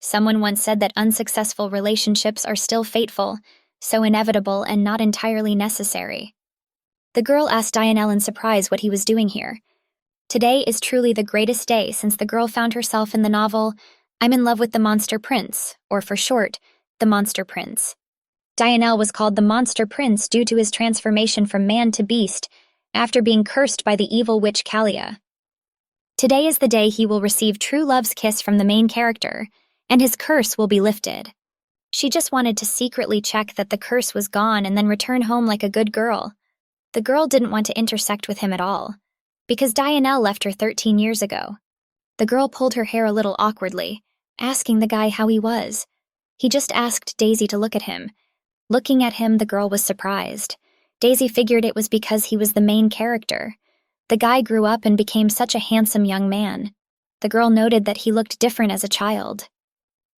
Someone once said that unsuccessful relationships are still fateful, so inevitable and not entirely necessary. The girl asked Dianelle in surprise what he was doing here. Today is truly the greatest day since the girl found herself in the novel I'm in Love with the Monster Prince, or for short, The Monster Prince. Dianelle was called the Monster Prince due to his transformation from man to beast after being cursed by the evil witch Kalia. Today is the day he will receive true love's kiss from the main character, and his curse will be lifted. She just wanted to secretly check that the curse was gone and then return home like a good girl. The girl didn't want to intersect with him at all, because Dianelle left her 13 years ago. The girl pulled her hair a little awkwardly, asking the guy how he was. He just asked Daisy to look at him. Looking at him, the girl was surprised. Daisy figured it was because he was the main character. The guy grew up and became such a handsome young man. The girl noted that he looked different as a child.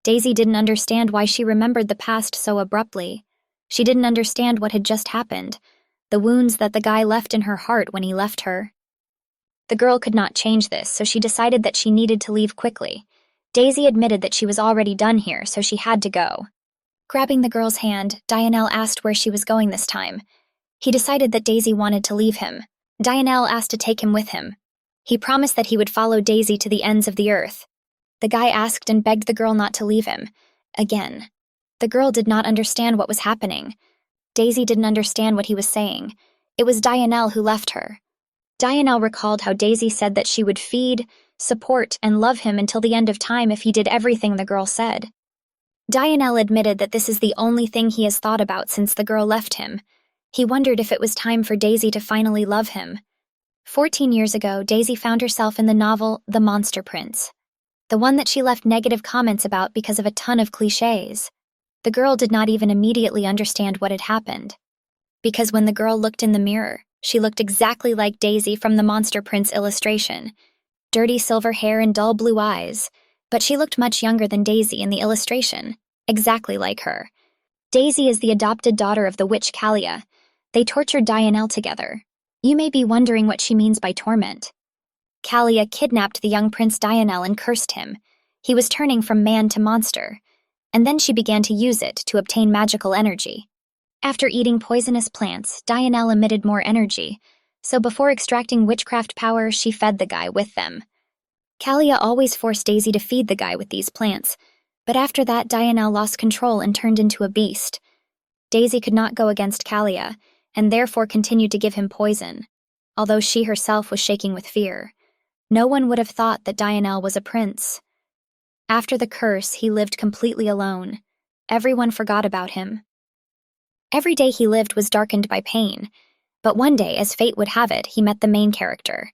Daisy didn't understand why she remembered the past so abruptly. She didn't understand what had just happened, the wounds that the guy left in her heart when he left her. The girl could not change this, so she decided that she needed to leave quickly. Daisy admitted that she was already done here, so she had to go. Grabbing the girl's hand, Dianelle asked where she was going this time. He decided that Daisy wanted to leave him. Dianelle asked to take him with him. He promised that he would follow Daisy to the ends of the earth. The guy asked and begged the girl not to leave him. Again. The girl did not understand what was happening. Daisy didn't understand what he was saying. It was Dianelle who left her. Dianelle recalled how Daisy said that she would feed, support, and love him until the end of time if he did everything the girl said. Dianelle admitted that this is the only thing he has thought about since the girl left him. He wondered if it was time for Daisy to finally love him. 14 years ago, Daisy found herself in the novel The Monster Prince, the one that she left negative comments about because of a ton of cliches. The girl did not even immediately understand what had happened. Because when the girl looked in the mirror, she looked exactly like Daisy from the Monster Prince illustration. Dirty silver hair and dull blue eyes, but she looked much younger than Daisy in the illustration, exactly like her. Daisy is the adopted daughter of the witch Kalia. They tortured Dianelle together. You may be wondering what she means by torment. Kalia kidnapped the young Prince Dianelle and cursed him. He was turning from man to monster, and then she began to use it to obtain magical energy. After eating poisonous plants, Dianelle emitted more energy, so before extracting witchcraft power, she fed the guy with them. Kalia always forced Daisy to feed the guy with these plants, but after that Dianelle lost control and turned into a beast. Daisy could not go against Kalia, and therefore continued to give him poison, although she herself was shaking with fear. No one would have thought that Dianelle was a prince. After the curse, he lived completely alone. Everyone forgot about him. Every day he lived was darkened by pain, but one day, as fate would have it, he met the main character.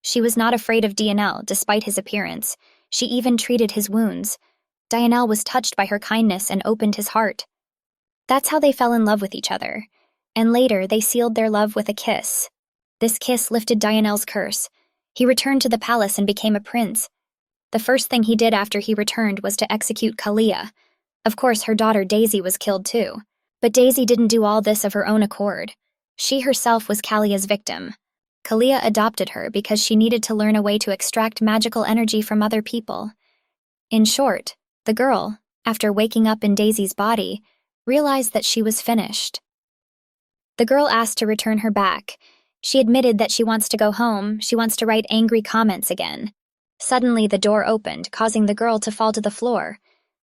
She was not afraid of Dianelle, despite his appearance. She even treated his wounds. Dianelle was touched by her kindness and opened his heart. That's how they fell in love with each other, and later they sealed their love with a kiss. This kiss lifted Dianelle's curse. He returned to the palace and became a prince. The first thing he did after he returned was to execute Kalia. Of course, her daughter Daisy was killed too. But Daisy didn't do all this of her own accord. She herself was Kalia's victim. Kalia adopted her because she needed to learn a way to extract magical energy from other people. In short, the girl, after waking up in Daisy's body, realized that she was finished. The girl asked to return her back. She admitted that she wants to go home, she wants to write angry comments again. Suddenly the door opened, causing the girl to fall to the floor.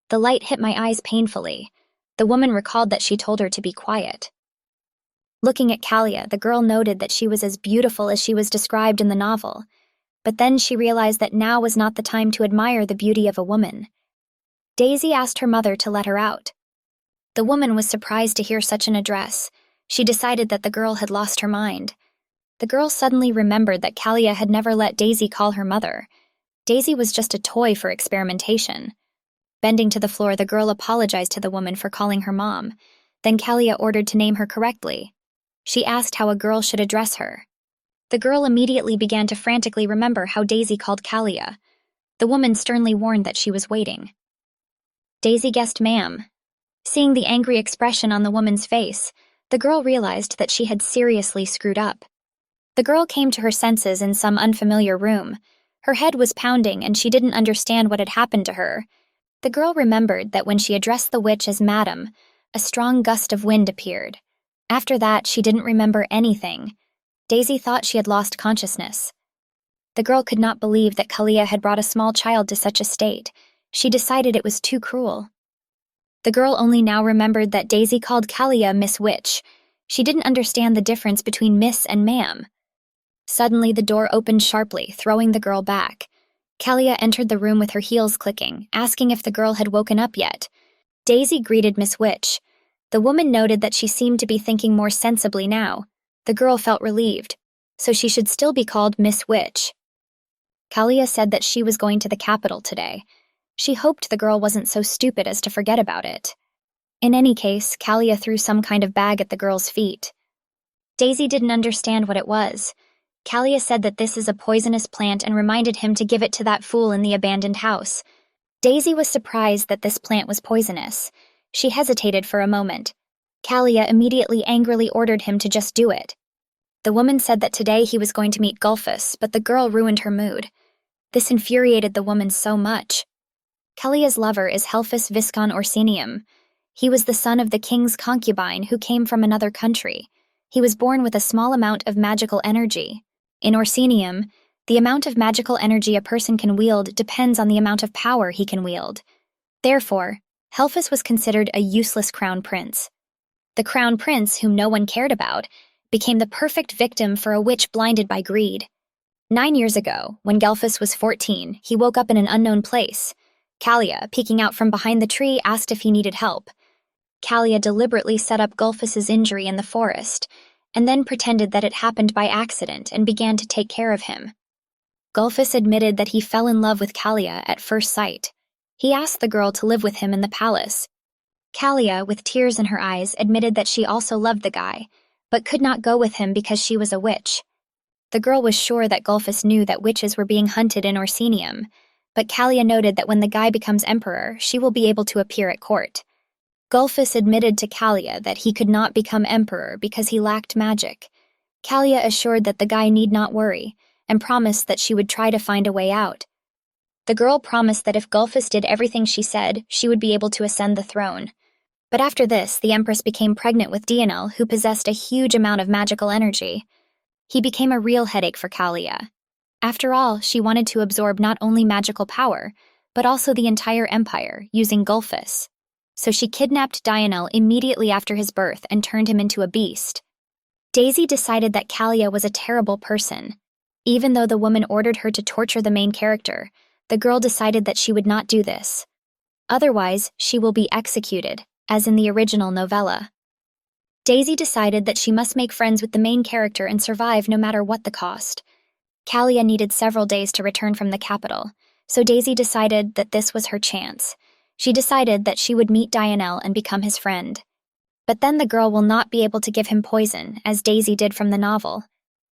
The light hit my eyes painfully. The woman recalled that she told her to be quiet. Looking at Kalia, the girl noted that she was as beautiful as she was described in the novel, but then she realized that now was not the time to admire the beauty of a woman. Daisy asked her mother to let her out. The woman was surprised to hear such an address. She decided that the girl had lost her mind. The girl suddenly remembered that Kalia had never let Daisy call her mother. Daisy was just a toy for experimentation. Bending to the floor, the girl apologized to the woman for calling her mom. Then Kalia ordered to name her correctly. She asked how a girl should address her. The girl immediately began to frantically remember how Daisy called Kalia. The woman sternly warned that she was waiting. Daisy guessed ma'am. Seeing the angry expression on the woman's face, the girl realized that she had seriously screwed up. The girl came to her senses in some unfamiliar room. Her head was pounding and she didn't understand what had happened to her. The girl remembered that when she addressed the witch as Madam, a strong gust of wind appeared. After that, she didn't remember anything. Daisy thought she had lost consciousness. The girl could not believe that Kalia had brought a small child to such a state. She decided it was too cruel. The girl only now remembered that Daisy called Kalia Miss Witch. She didn't understand the difference between Miss and Ma'am. Suddenly, the door opened sharply, throwing the girl back. Kalia entered the room with her heels clicking, asking if the girl had woken up yet. Daisy greeted Miss Witch. The woman noted that she seemed to be thinking more sensibly now. The girl felt relieved, so she should still be called Miss Witch. Kalia said that she was going to the capital today. She hoped the girl wasn't so stupid as to forget about it. In any case, Kalia threw some kind of bag at the girl's feet. Daisy didn't understand what it was. Kalia said that this is a poisonous plant and reminded him to give it to that fool in the abandoned house. Daisy was surprised that this plant was poisonous. She hesitated for a moment. Kalia immediately angrily ordered him to just do it. The woman said that today he was going to meet Gulfus, but the girl ruined her mood. This infuriated the woman so much. Kalia's lover is Helphus Viscon Orsinium. He was the son of the king's concubine who came from another country. He was born with a small amount of magical energy. In Orsinium, the amount of magical energy a person can wield depends on the amount of power he can wield. Therefore, Helphus was considered a useless crown prince. The crown prince, whom no one cared about, became the perfect victim for a witch blinded by greed. 9 years ago, when Gelfus was 14, he woke up in an unknown place. Kalia, peeking out from behind the tree, asked if he needed help. Kalia deliberately set up Gulfus's injury in the forest, and then pretended that it happened by accident and began to take care of him. Gulfus admitted that he fell in love with Kalia at first sight. He asked the girl to live with him in the palace. Kalia, with tears in her eyes, admitted that she also loved the guy, but could not go with him because she was a witch. The girl was sure that Gulfus knew that witches were being hunted in Orsinium, but Kalia noted that when the guy becomes emperor, she will be able to appear at court. Gulfus admitted to Kalia that he could not become emperor because he lacked magic. Kalia assured that the guy need not worry, and promised that she would try to find a way out. The girl promised that if Gulfus did everything she said, she would be able to ascend the throne. But after this, the empress became pregnant with Dionel, who possessed a huge amount of magical energy. He became a real headache for Kalia. After all, she wanted to absorb not only magical power, but also the entire empire, using Gulfus. So she kidnapped Dionel immediately after his birth and turned him into a beast. Daisy decided that Kalia was a terrible person. Even though the woman ordered her to torture the main character, the girl decided that she would not do this. Otherwise, she will be executed, as in the original novella. Daisy decided that she must make friends with the main character and survive no matter what the cost. Kalia needed several days to return from the capital, so Daisy decided that this was her chance. She decided that she would meet Dionel and become his friend. But then the girl will not be able to give him poison, as Daisy did from the novel.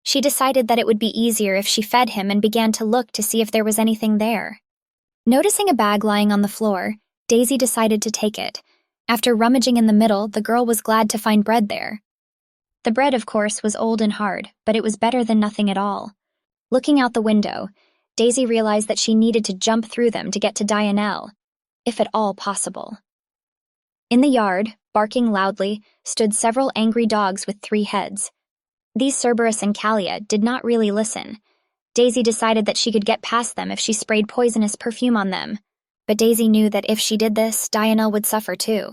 She decided that it would be easier if she fed him and began to look to see if there was anything there. Noticing a bag lying on the floor, Daisy decided to take it. After rummaging in the middle, the girl was glad to find bread there. The bread, of course, was old and hard, but it was better than nothing at all. Looking out the window, Daisy realized that she needed to jump through them to get to Dionel, if at all possible. In the yard, barking loudly, stood several angry dogs with 3 heads. These Cerberus and Kalia did not really listen. Daisy decided that she could get past them if she sprayed poisonous perfume on them. But Daisy knew that if she did this, Dionel would suffer too.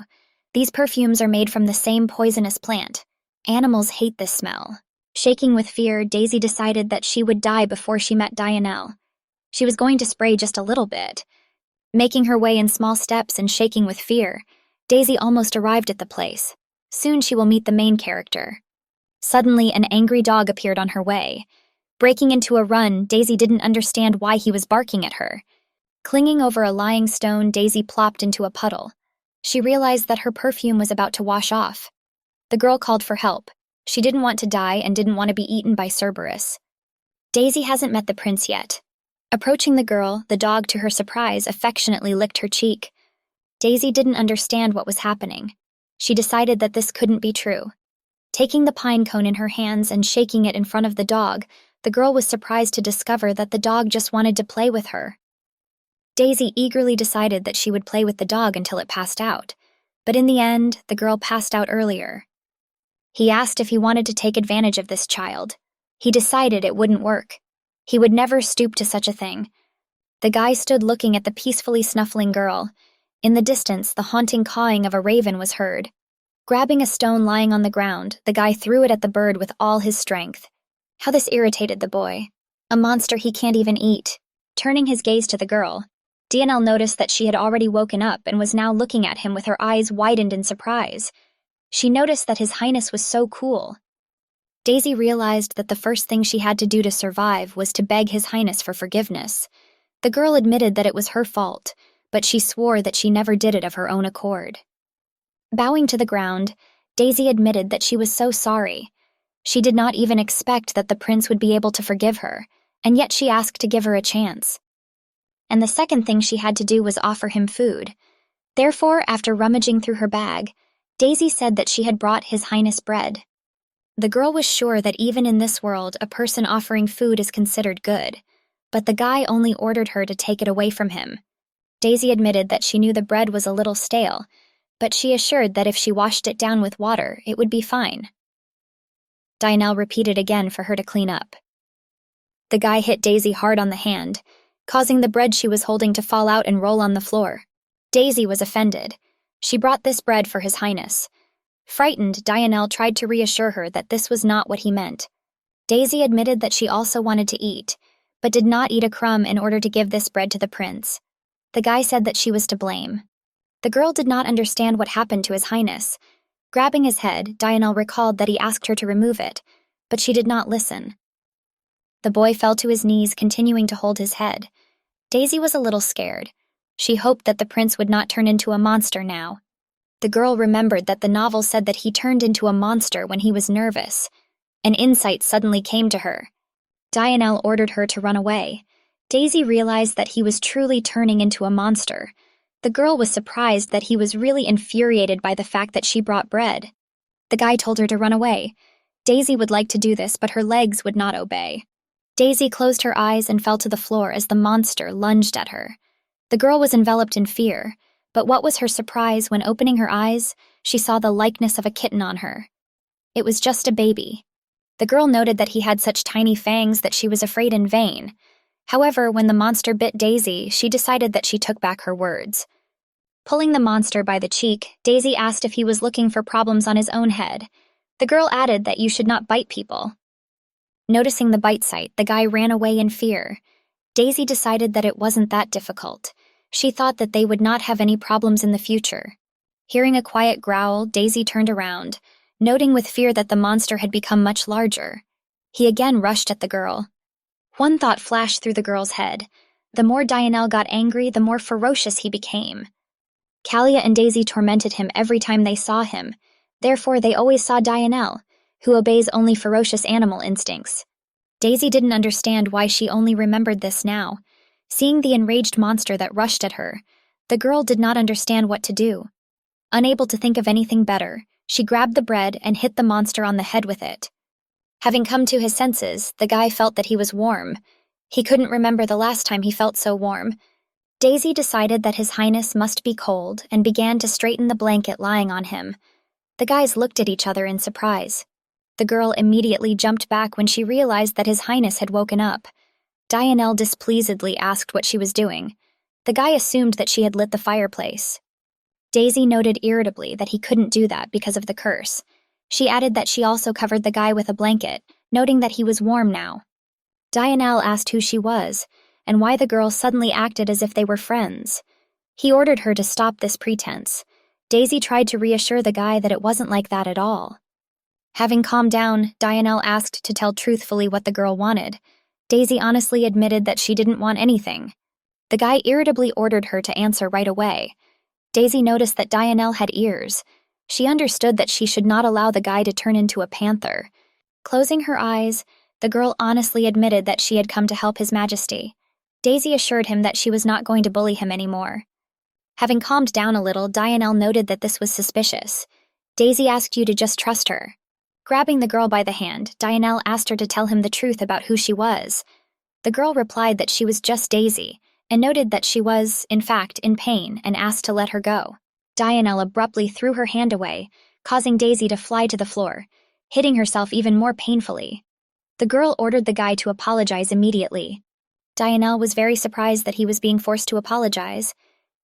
These perfumes are made from the same poisonous plant. Animals hate this smell. Shaking with fear, Daisy decided that she would die before she met Dionel. She was going to spray just a little bit. Making her way in small steps and shaking with fear, Daisy almost arrived at the place. Soon she will meet the main character. Suddenly, an angry dog appeared on her way. Breaking into a run, Daisy didn't understand why he was barking at her. Clinging over a lying stone, Daisy plopped into a puddle. She realized that her perfume was about to wash off. The girl called for help. She didn't want to die and didn't want to be eaten by Cerberus. Daisy hasn't met the prince yet. Approaching the girl, the dog, to her surprise, affectionately licked her cheek. Daisy didn't understand what was happening. She decided that this couldn't be true. Taking the pine cone in her hands and shaking it in front of the dog, the girl was surprised to discover that the dog just wanted to play with her. Daisy eagerly decided that she would play with the dog until it passed out, but in the end, the girl passed out earlier. He asked if he wanted to take advantage of this child. He decided it wouldn't work. He would never stoop to such a thing. The guy stood looking at the peacefully snuffling girl. In the distance, the haunting cawing of a raven was heard. Grabbing a stone lying on the ground, the guy threw it at the bird with all his strength. How this irritated the boy. A monster he can't even eat. Turning his gaze to the girl, DNL noticed that she had already woken up and was now looking at him with her eyes widened in surprise. She noticed that His Highness was so cool. Daisy realized that the first thing she had to do to survive was to beg His Highness for forgiveness. The girl admitted that it was her fault, but she swore that she never did it of her own accord. Bowing to the ground, Daisy admitted that she was so sorry. She did not even expect that the prince would be able to forgive her, and yet she asked to give her a chance. And the second thing she had to do was offer him food. Therefore, after rummaging through her bag, Daisy said that she had brought His Highness bread. The girl was sure that even in this world, a person offering food is considered good, but the guy only ordered her to take it away from him. Daisy admitted that she knew the bread was a little stale, but she assured that if she washed it down with water, it would be fine. DNL repeated again for her to clean up. The guy hit Daisy hard on the hand, causing the bread she was holding to fall out and roll on the floor. Daisy was offended. She brought this bread for His Highness. Frightened, DNL tried to reassure her that this was not what he meant. Daisy admitted that she also wanted to eat, but did not eat a crumb in order to give this bread to the prince. The guy said that she was to blame. The girl did not understand what happened to His Highness. Grabbing his head, DNL recalled that he asked her to remove it, but she did not listen. The boy fell to his knees, continuing to hold his head. Daisy was a little scared. She hoped that the prince would not turn into a monster now. The girl remembered that the novel said that he turned into a monster when he was nervous. An insight suddenly came to her. DNL ordered her to run away. Daisy realized that he was truly turning into a monster. The girl was surprised that he was really infuriated by the fact that she brought bread. The guy told her to run away. Daisy would like to do this, but her legs would not obey. Daisy closed her eyes and fell to the floor as the monster lunged at her. The girl was enveloped in fear, but what was her surprise when, opening her eyes, she saw the likeness of a kitten on her. It was just a baby. The girl noted that he had such tiny fangs that she was afraid in vain. However, when the monster bit Daisy, she decided that she took back her words. Pulling the monster by the cheek, Daisy asked if he was looking for problems on his own head. The girl added that you should not bite people. Noticing the bite site, the guy ran away in fear. Daisy decided that it wasn't that difficult. She thought that they would not have any problems in the future. Hearing a quiet growl, Daisy turned around, noting with fear that the monster had become much larger. He again rushed at the girl. One thought flashed through the girl's head. The more DNL got angry, the more ferocious he became. Kalia and Daisy tormented him every time they saw him. Therefore, they always saw DNL, who obeys only ferocious animal instincts. Daisy didn't understand why she only remembered this now. Seeing the enraged monster that rushed at her, the girl did not understand what to do. Unable to think of anything better, she grabbed the bread and hit the monster on the head with it. Having come to his senses, the guy felt that he was warm. He couldn't remember the last time he felt so warm. Daisy decided that His Highness must be cold and began to straighten the blanket lying on him. The guys looked at each other in surprise. The girl immediately jumped back when she realized that His Highness had woken up. DNL displeasedly asked what she was doing. The guy assumed that she had lit the fireplace. Daisy noted irritably that he couldn't do that because of the curse. She added that she also covered the guy with a blanket, noting that he was warm now. DNL asked who she was, and why the girl suddenly acted as if they were friends. He ordered her to stop this pretense. Daisy tried to reassure the guy that it wasn't like that at all. Having calmed down, DNL asked to tell truthfully what the girl wanted. Daisy honestly admitted that she didn't want anything. The guy irritably ordered her to answer right away. Daisy noticed that DNL had ears. She understood that she should not allow the guy to turn into a panther. Closing her eyes, the girl honestly admitted that she had come to help His Majesty. Daisy assured him that she was not going to bully him anymore. Having calmed down a little, DNL noted that this was suspicious. Daisy asked you to just trust her. Grabbing the girl by the hand, DNL asked her to tell him the truth about who she was. The girl replied that she was just Daisy, and noted that she was, in fact, in pain and asked to let her go. Dianelle abruptly threw her hand away, causing Daisy to fly to the floor, hitting herself even more painfully. The girl ordered the guy to apologize immediately. Dianelle was very surprised that he was being forced to apologize.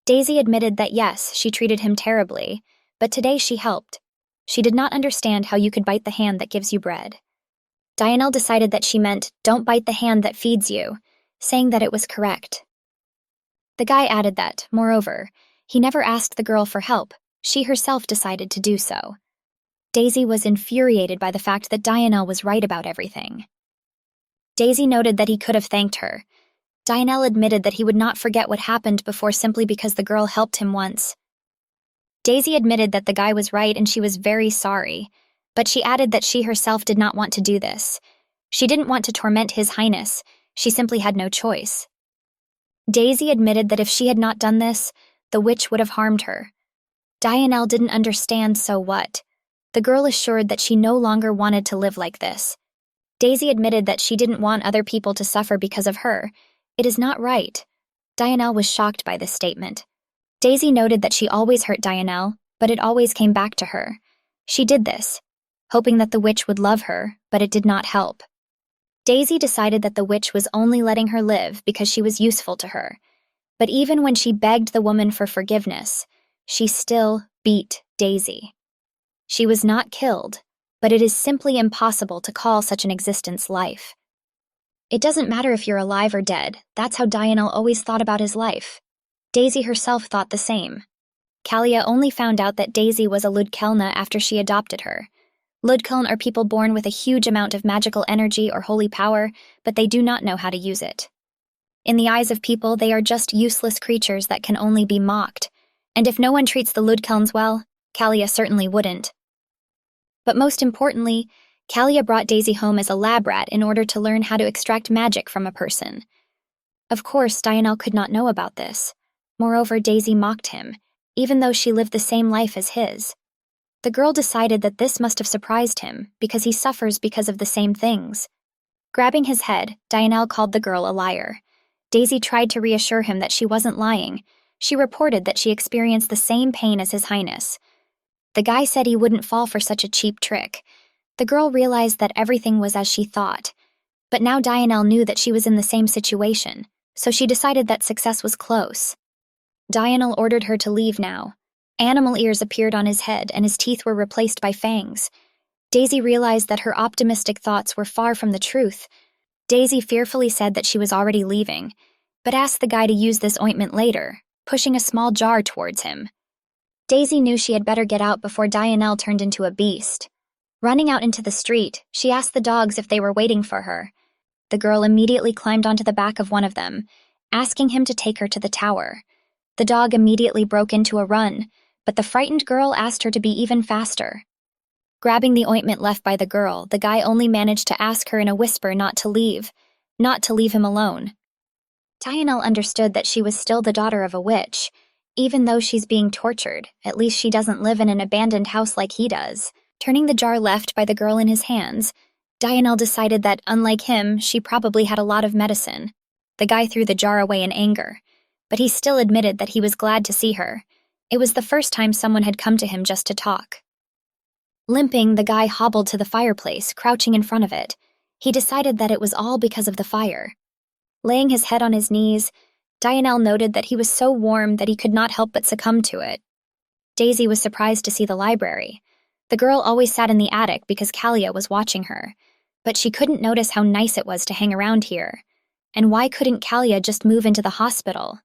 Daisy admitted that yes, she treated him terribly, but today she helped. She did not understand how you could bite the hand that gives you bread. Dianelle decided that she meant, don't bite the hand that feeds you, saying that it was correct. The guy added that, moreover, he never asked the girl for help, she herself decided to do so. Daisy was infuriated by the fact that Dianelle was right about everything. Daisy noted that he could have thanked her. Dianelle admitted that he would not forget what happened before simply because the girl helped him once. Daisy admitted that the guy was right and she was very sorry, but she added that she herself did not want to do this. She didn't want to torment His Highness, she simply had no choice. Daisy admitted that if she had not done this, the witch would have harmed her. Dianelle didn't understand, so what? The girl assured that she no longer wanted to live like this. Daisy admitted that she didn't want other people to suffer because of her. It is not right. Dianelle was shocked by this statement. Daisy noted that she always hurt Dianelle, but it always came back to her. She did this, hoping that the witch would love her, but it did not help. Daisy decided that the witch was only letting her live because she was useful to her. But even when she begged the woman for forgiveness, she still beat Daisy. She was not killed, but it is simply impossible to call such an existence life. It doesn't matter if you're alive or dead, that's how Dianelle always thought about his life. Daisy herself thought the same. Kalia only found out that Daisy was a Ludkelna after she adopted her. Ludkeln are people born with a huge amount of magical energy or holy power, but they do not know how to use it. In the eyes of people, they are just useless creatures that can only be mocked, and if no one treats the Ludkelns well, Kalia certainly wouldn't. But most importantly, Kalia brought Daisy home as a lab rat in order to learn how to extract magic from a person. Of course, Dianelle could not know about this. Moreover, Daisy mocked him, even though she lived the same life as his. The girl decided that this must have surprised him, because he suffers because of the same things. Grabbing his head, Dianelle called the girl a liar. Daisy tried to reassure him that she wasn't lying. She reported that she experienced the same pain as His Highness. The guy said he wouldn't fall for such a cheap trick. The girl realized that everything was as she thought. But now Dianelle knew that she was in the same situation, so she decided that success was close. Dianelle ordered her to leave now. Animal ears appeared on his head and his teeth were replaced by fangs. Daisy realized that her optimistic thoughts were far from the truth. Daisy fearfully said that she was already leaving, but asked the guy to use this ointment later, pushing a small jar towards him. Daisy knew she had better get out before Dianelle turned into a beast. Running out into the street, she asked the dogs if they were waiting for her. The girl immediately climbed onto the back of one of them, asking him to take her to the tower. The dog immediately broke into a run, but the frightened girl asked her to be even faster. Grabbing the ointment left by the girl, the guy only managed to ask her in a whisper not to leave him alone. Dianelle understood that she was still the daughter of a witch. Even though she's being tortured, at least she doesn't live in an abandoned house like he does. Turning the jar left by the girl in his hands, Dianelle decided that, unlike him, she probably had a lot of medicine. The guy threw the jar away in anger, but he still admitted that he was glad to see her. It was the first time someone had come to him just to talk. Limping, the guy hobbled to the fireplace, crouching in front of it. He decided that it was all because of the fire. Laying his head on his knees, Dianelle noted that he was so warm that he could not help but succumb to it. Daisy was surprised to see the library. The girl always sat in the attic because Kalia was watching her, but she couldn't notice how nice it was to hang around here. And why couldn't Kalia just move into the hospital?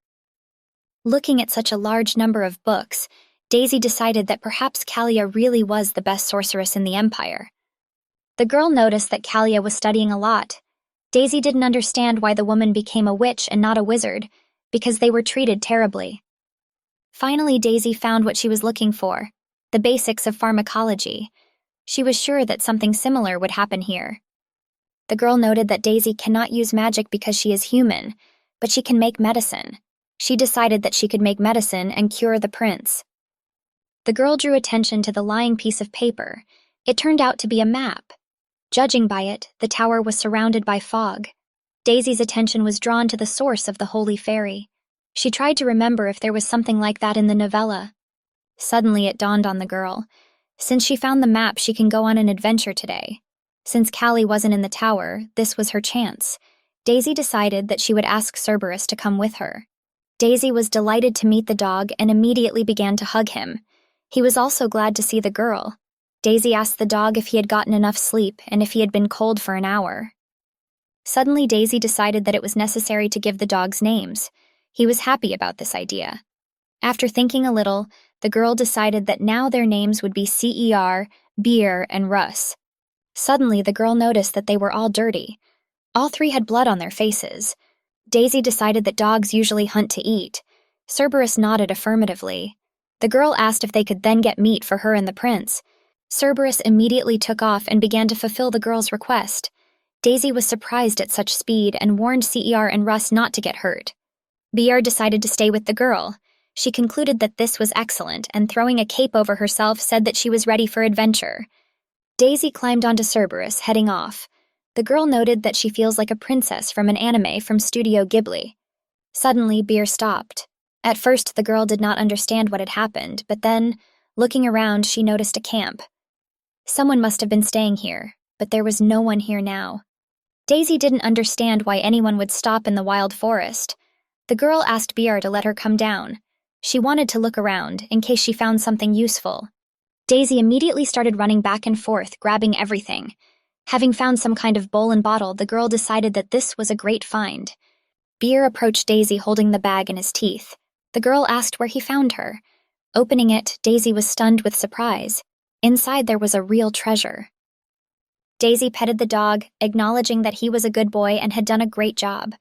Looking at such a large number of books, Daisy decided that perhaps Kalia really was the best sorceress in the Empire. The girl noticed that Kalia was studying a lot. Daisy didn't understand why the woman became a witch and not a wizard, because they were treated terribly. Finally, Daisy found what she was looking for, the basics of pharmacology. She was sure that something similar would happen here. The girl noted that Daisy cannot use magic because she is human, but she can make medicine. She decided that she could make medicine and cure the prince. The girl drew attention to the lying piece of paper. It turned out to be a map. Judging by it, the tower was surrounded by fog. Daisy's attention was drawn to the source of the Holy Fairy. She tried to remember if there was something like that in the novella. Suddenly it dawned on the girl. Since she found the map, she can go on an adventure today. Since Callie wasn't in the tower, this was her chance. Daisy decided that she would ask Cerberus to come with her. Daisy was delighted to meet the dog and immediately began to hug him. He was also glad to see the girl. Daisy asked the dog if he had gotten enough sleep and if he had been cold for an hour. Suddenly, Daisy decided that it was necessary to give the dogs names. He was happy about this idea. After thinking a little, the girl decided that now their names would be Cer, Beer, and Russ. Suddenly, the girl noticed that they were all dirty. All three had blood on their faces. Daisy decided that dogs usually hunt to eat. Cerberus nodded affirmatively. The girl asked if they could then get meat for her and the prince. Cerberus immediately took off and began to fulfill the girl's request. Daisy was surprised at such speed and warned Cer and Russ not to get hurt. Beer decided to stay with the girl. She concluded that this was excellent and, throwing a cape over herself, said that she was ready for adventure. Daisy climbed onto Cerberus, heading off. The girl noted that she feels like a princess from an anime from Studio Ghibli. Suddenly, Beer stopped. At first, the girl did not understand what had happened, but then, looking around, she noticed a camp. Someone must have been staying here, but there was no one here now. Daisy didn't understand why anyone would stop in the wild forest. The girl asked Beer to let her come down. She wanted to look around, in case she found something useful. Daisy immediately started running back and forth, grabbing everything. Having found some kind of bowl and bottle, the girl decided that this was a great find. Beer approached Daisy holding the bag in his teeth. The girl asked where he found her. Opening it, Daisy was stunned with surprise. Inside there was a real treasure. Daisy petted the dog, acknowledging that he was a good boy and had done a great job.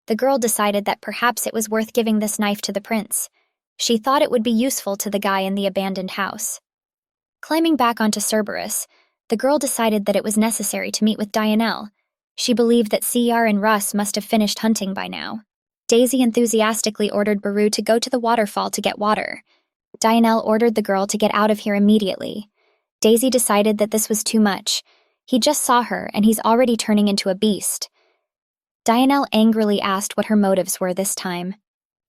The girl decided that perhaps it was worth giving this knife to the prince. She thought it would be useful to the guy in the abandoned house. Climbing back onto Cerberus, the girl decided that it was necessary to meet with Dianelle. She believed that Cer and Russ must have finished hunting by now. Daisy enthusiastically ordered Baru to go to the waterfall to get water. Dianelle ordered the girl to get out of here immediately. Daisy decided that this was too much. He just saw her, and he's already turning into a beast. Dianelle angrily asked what her motives were this time.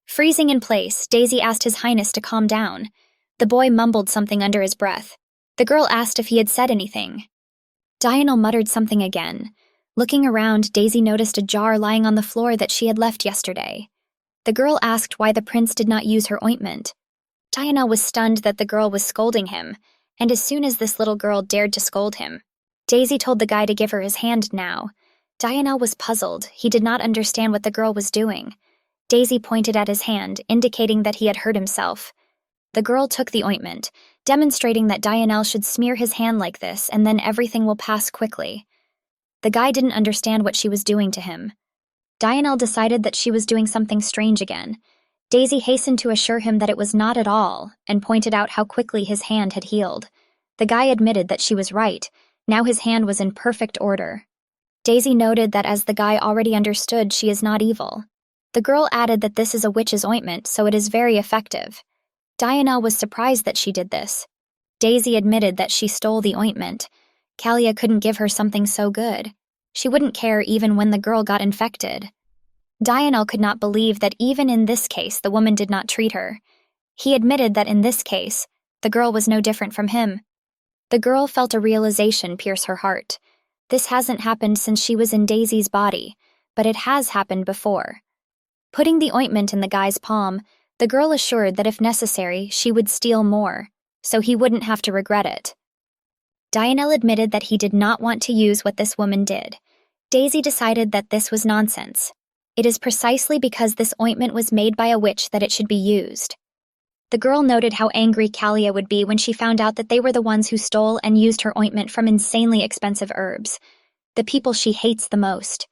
Freezing in place, Daisy asked His Highness to calm down. The boy mumbled something under his breath. The girl asked if he had said anything. Dianelle muttered something again. Looking around, Daisy noticed a jar lying on the floor that she had left yesterday. The girl asked why the prince did not use her ointment. Dianelle was stunned that the girl was scolding him, and as soon as this little girl dared to scold him, Daisy told the guy to give her his hand now. Dianelle was puzzled. He did not understand what the girl was doing. Daisy pointed at his hand, indicating that he had hurt himself. The girl took the ointment, demonstrating that Dianelle should smear his hand like this and then everything will pass quickly. The guy didn't understand what she was doing to him. Dianelle decided that she was doing something strange again. Daisy hastened to assure him that it was not at all, and pointed out how quickly his hand had healed. The guy admitted that she was right. Now his hand was in perfect order. Daisy noted that as the guy already understood, she is not evil. The girl added that this is a witch's ointment, so it is very effective. Dianelle was surprised that she did this. Daisy admitted that she stole the ointment. Kalia couldn't give her something so good. She wouldn't care even when the girl got infected. Dianelle could not believe that even in this case the woman did not treat her. He admitted that in this case, the girl was no different from him. The girl felt a realization pierce her heart. This hasn't happened since she was in Daisy's body, but it has happened before. Putting the ointment in the guy's palm, the girl assured that if necessary, she would steal more, so he wouldn't have to regret it. Dianelle admitted that he did not want to use what this woman did. Daisy decided that this was nonsense. It is precisely because this ointment was made by a witch that it should be used. The girl noted how angry Kalia would be when she found out that they were the ones who stole and used her ointment from insanely expensive herbs, the people she hates the most.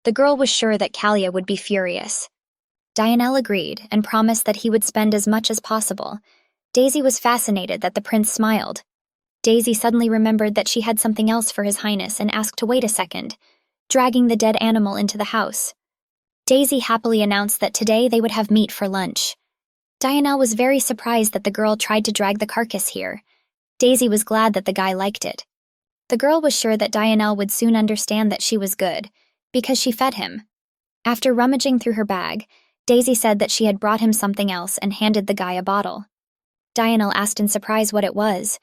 The girl was sure that Kalia would be furious. Dianelle agreed and promised that he would spend as much as possible. Daisy was fascinated that the prince smiled. Daisy suddenly remembered that she had something else for His Highness and asked to wait a second, dragging the dead animal into the house. Daisy happily announced that today they would have meat for lunch. Dianelle was very surprised that the girl tried to drag the carcass here. Daisy was glad that the guy liked it. The girl was sure that Dianelle would soon understand that she was good. Because she fed him. After rummaging through her bag, Daisy said that she had brought him something else and handed the guy a bottle. Dianel asked in surprise what it was.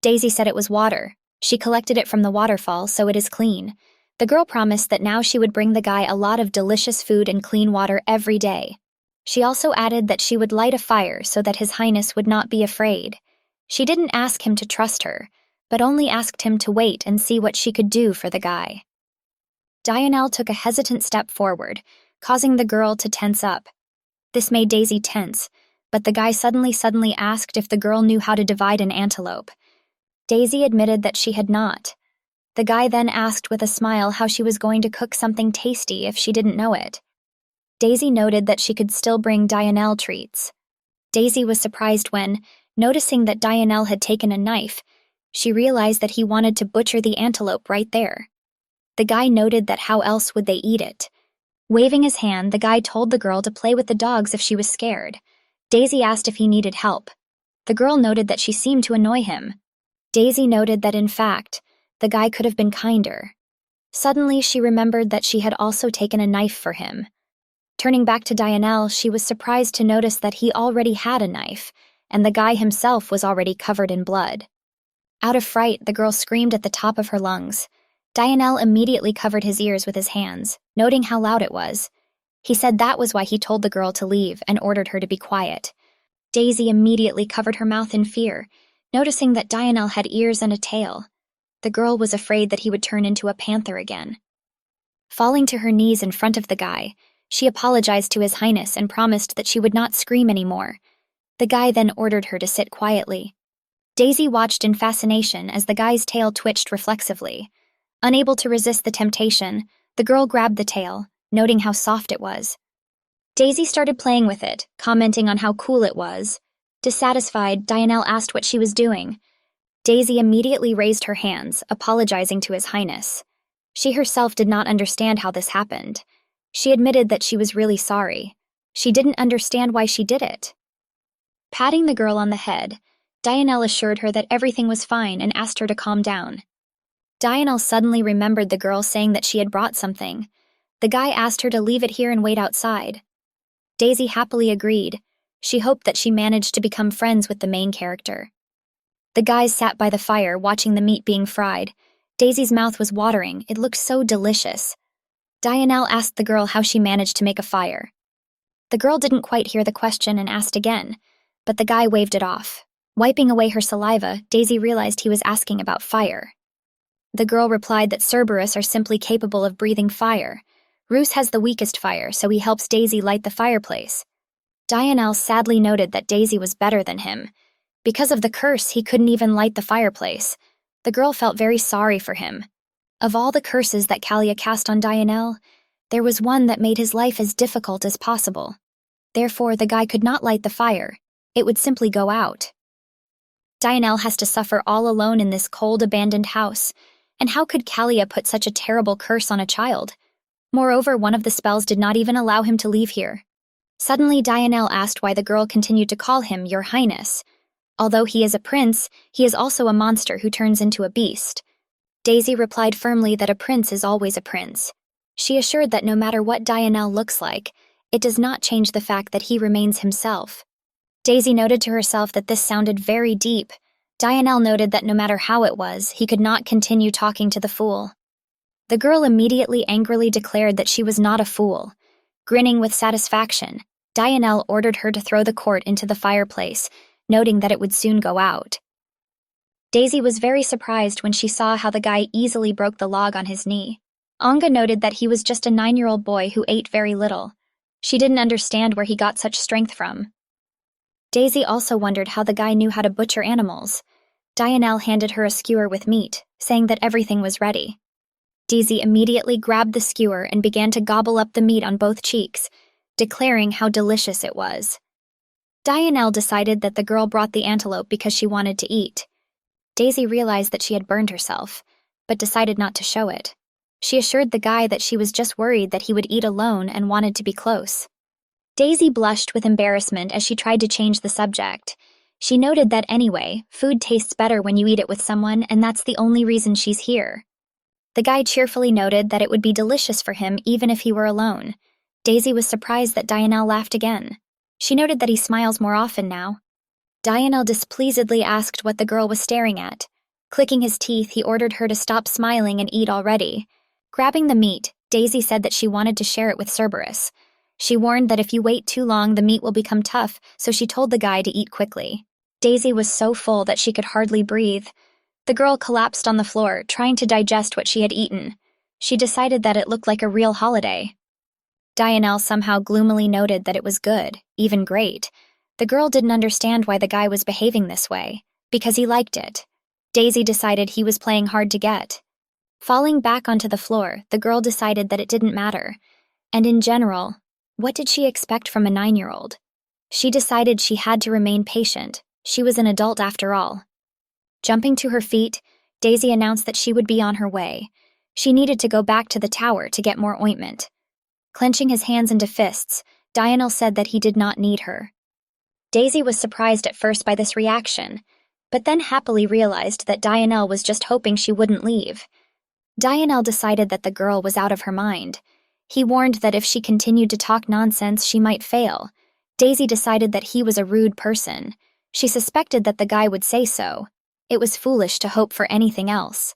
Daisy said it was water. She collected it from the waterfall, so it is clean. The girl promised that now she would bring the guy a lot of delicious food and clean water every day. She also added that she would light a fire so that His Highness would not be afraid. She didn't ask him to trust her, but only asked him to wait and see what she could do for the guy. Dianel took a hesitant step forward, causing the girl to tense up. This made Daisy tense, but the guy suddenly asked if the girl knew how to divide an antelope. Daisy admitted that she had not. The guy then asked with a smile how she was going to cook something tasty if she didn't know it. Daisy noted that she could still bring Dianel treats. Daisy was surprised when, noticing that Dianel had taken a knife, she realized that he wanted to butcher the antelope right there. The guy noted that how else would they eat it. Waving his hand, the guy told the girl to play with the dogs if she was scared. Daisy asked if he needed help. The girl noted that she seemed to annoy him. Daisy noted that in fact, the guy could have been kinder. Suddenly, she remembered that she had also taken a knife for him. Turning back to Dianel, she was surprised to notice that he already had a knife, and the guy himself was already covered in blood. Out of fright, the girl screamed at the top of her lungs. Dianel immediately covered his ears with his hands, noting how loud it was. He said that was why he told the girl to leave and ordered her to be quiet. Daisy immediately covered her mouth in fear, noticing that Dianel had ears and a tail. The girl was afraid that he would turn into a panther again. Falling to her knees in front of the guy, she apologized to His Highness and promised that she would not scream anymore. The guy then ordered her to sit quietly. Daisy watched in fascination as the guy's tail twitched reflexively. Unable to resist the temptation, the girl grabbed the tail, noting how soft it was. Daisy started playing with it, commenting on how cool it was. Dissatisfied, Dianel asked what she was doing. Daisy immediately raised her hands, apologizing to His Highness. She herself did not understand how this happened. She admitted that she was really sorry. She didn't understand why she did it. Patting the girl on the head, Dianel assured her that everything was fine and asked her to calm down. Dianel suddenly remembered the girl saying that she had brought something. The guy asked her to leave it here and wait outside. Daisy happily agreed. She hoped that she managed to become friends with the main character. The guys sat by the fire watching the meat being fried. Daisy's mouth was watering. It looked so delicious. Dianel asked the girl how she managed to make a fire. The girl didn't quite hear the question and asked again, but the guy waved it off. Wiping away her saliva, Daisy realized he was asking about fire. The girl replied that Cerberus are simply capable of breathing fire. Roos has the weakest fire, so he helps Daisy light the fireplace. Dianel sadly noted that Daisy was better than him. Because of the curse, he couldn't even light the fireplace. The girl felt very sorry for him. Of all the curses that Kalia cast on Dianel, there was one that made his life as difficult as possible. Therefore, the guy could not light the fire. It would simply go out. Dianel has to suffer all alone in this cold, abandoned house. And how could Kalia put such a terrible curse on a child? Moreover, one of the spells did not even allow him to leave here. Suddenly, Dianel asked why the girl continued to call him Your Highness. Although he is a prince, he is also a monster who turns into a beast. Daisy replied firmly that a prince is always a prince. She assured that no matter what Dianel looks like, it does not change the fact that he remains himself. Daisy noted to herself that this sounded very deep. Dianel noted that no matter how it was, he could not continue talking to the fool. The girl immediately angrily declared that she was not a fool. Grinning with satisfaction, Dianel ordered her to throw the quart into the fireplace, noting that it would soon go out. Daisy was very surprised when she saw how the guy easily broke the log on his knee. Anga noted that he was just a 9-year-old boy who ate very little. She didn't understand where he got such strength from. Daisy also wondered how the guy knew how to butcher animals. Dianel handed her a skewer with meat, saying that everything was ready. Daisy immediately grabbed the skewer and began to gobble up the meat on both cheeks, declaring how delicious it was. Dianel decided that the girl brought the antelope because she wanted to eat. Daisy realized that she had burned herself, but decided not to show it. She assured the guy that she was just worried that he would eat alone and wanted to be close. Daisy blushed with embarrassment as she tried to change the subject. She noted that anyway, food tastes better when you eat it with someone, and that's the only reason she's here. The guy cheerfully noted that it would be delicious for him even if he were alone. Daisy was surprised that Dianelle laughed again. She noted that he smiles more often now. Dianelle displeasedly asked what the girl was staring at. Clicking his teeth, he ordered her to stop smiling and eat already. Grabbing the meat, Daisy said that she wanted to share it with Cerberus. She warned that if you wait too long, the meat will become tough, so she told the guy to eat quickly. Daisy was so full that she could hardly breathe. The girl collapsed on the floor, trying to digest what she had eaten. She decided that it looked like a real holiday. Dianelle somehow gloomily noted that it was good, even great. The girl didn't understand why the guy was behaving this way, because he liked it. Daisy decided he was playing hard to get. Falling back onto the floor, the girl decided that it didn't matter. And in general, what did she expect from a 9-year-old? She decided she had to remain patient. She was an adult after all. Jumping to her feet, Daisy announced that she would be on her way. She needed to go back to the tower to get more ointment. Clenching his hands into fists, Dianelle said that he did not need her. Daisy was surprised at first by this reaction, but then happily realized that Dianelle was just hoping she wouldn't leave. Dianelle decided that the girl was out of her mind. He warned that if she continued to talk nonsense, she might fail. Daisy decided that he was a rude person. She suspected that the guy would say so. It was foolish to hope for anything else.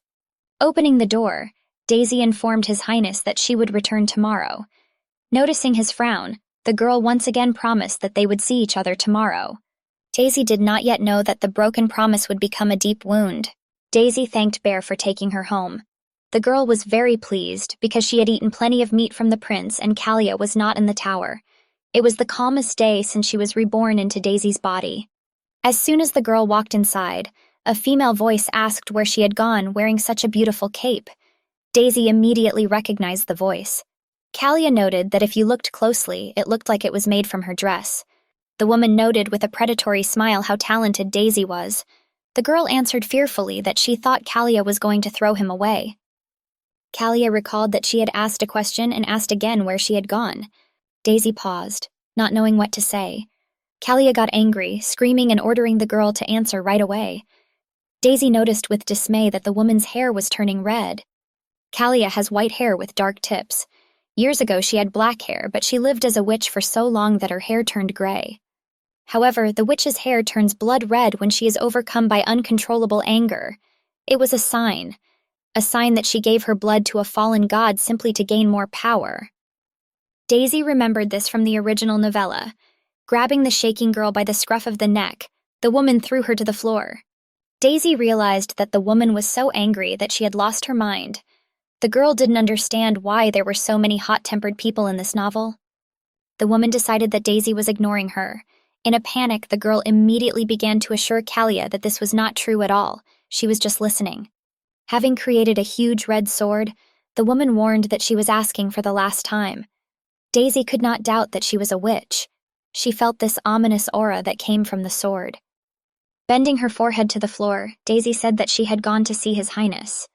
Opening the door, Daisy informed His Highness that she would return tomorrow. Noticing his frown, the girl once again promised that they would see each other tomorrow. Daisy did not yet know that the broken promise would become a deep wound. Daisy thanked Bear for taking her home. The girl was very pleased because she had eaten plenty of meat from the prince and Kalia was not in the tower. It was the calmest day since she was reborn into Daisy's body. As soon as the girl walked inside, a female voice asked where she had gone wearing such a beautiful cape. Daisy immediately recognized the voice. Kalia noted that if you looked closely, it looked like it was made from her dress. The woman noted with a predatory smile how talented Daisy was. The girl answered fearfully that she thought Kalia was going to throw him away. Kalia recalled that she had asked a question and asked again where she had gone. Daisy paused, not knowing what to say. Kalia got angry, screaming and ordering the girl to answer right away. Daisy noticed with dismay that the woman's hair was turning red. Kalia has white hair with dark tips. Years ago she had black hair, but she lived as a witch for so long that her hair turned gray. However, the witch's hair turns blood red when she is overcome by uncontrollable anger. It was a sign that she gave her blood to a fallen god simply to gain more power. Daisy remembered this from the original novella. Grabbing the shaking girl by the scruff of the neck, the woman threw her to the floor. Daisy realized that the woman was so angry that she had lost her mind. The girl didn't understand why there were so many hot-tempered people in this novel. The woman decided that Daisy was ignoring her. In a panic, the girl immediately began to assure Kalia that this was not true at all. She was just listening. Having created a huge red sword, the woman warned that she was asking for the last time. Daisy could not doubt that she was a witch. She felt this ominous aura that came from the sword. Bending her forehead to the floor, Daisy said that she had gone to see His Highness.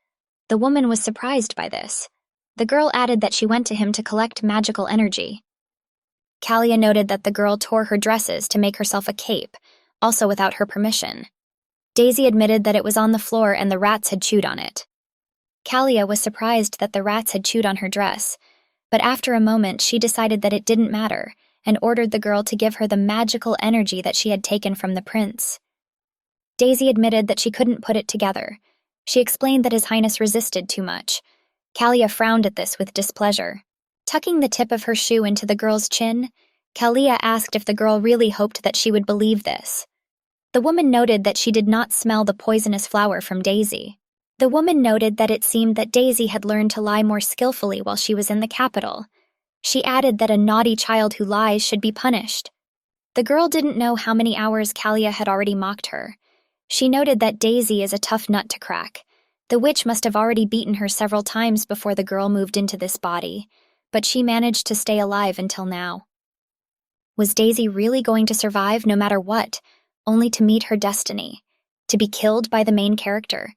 The woman was surprised by this. The girl added that she went to him to collect magical energy. Kalia noted that the girl tore her dresses to make herself a cape, also without her permission. Daisy admitted that it was on the floor and the rats had chewed on it. Kalia was surprised that the rats had chewed on her dress, but after a moment she decided that it didn't matter and ordered the girl to give her the magical energy that she had taken from the prince. Daisy admitted that she couldn't put it together. She explained that His Highness resisted too much. Kalia frowned at this with displeasure. Tucking the tip of her shoe into the girl's chin, Kalia asked if the girl really hoped that she would believe this. The woman noted that she did not smell the poisonous flower from Daisy. The woman noted that it seemed that Daisy had learned to lie more skillfully while she was in the capital. She added that a naughty child who lies should be punished. The girl didn't know how many hours Kalia had already mocked her. She noted that Daisy is a tough nut to crack. The witch must have already beaten her several times before the girl moved into this body, but she managed to stay alive until now. Was Daisy really going to survive no matter what, only to meet her destiny, to be killed by the main character?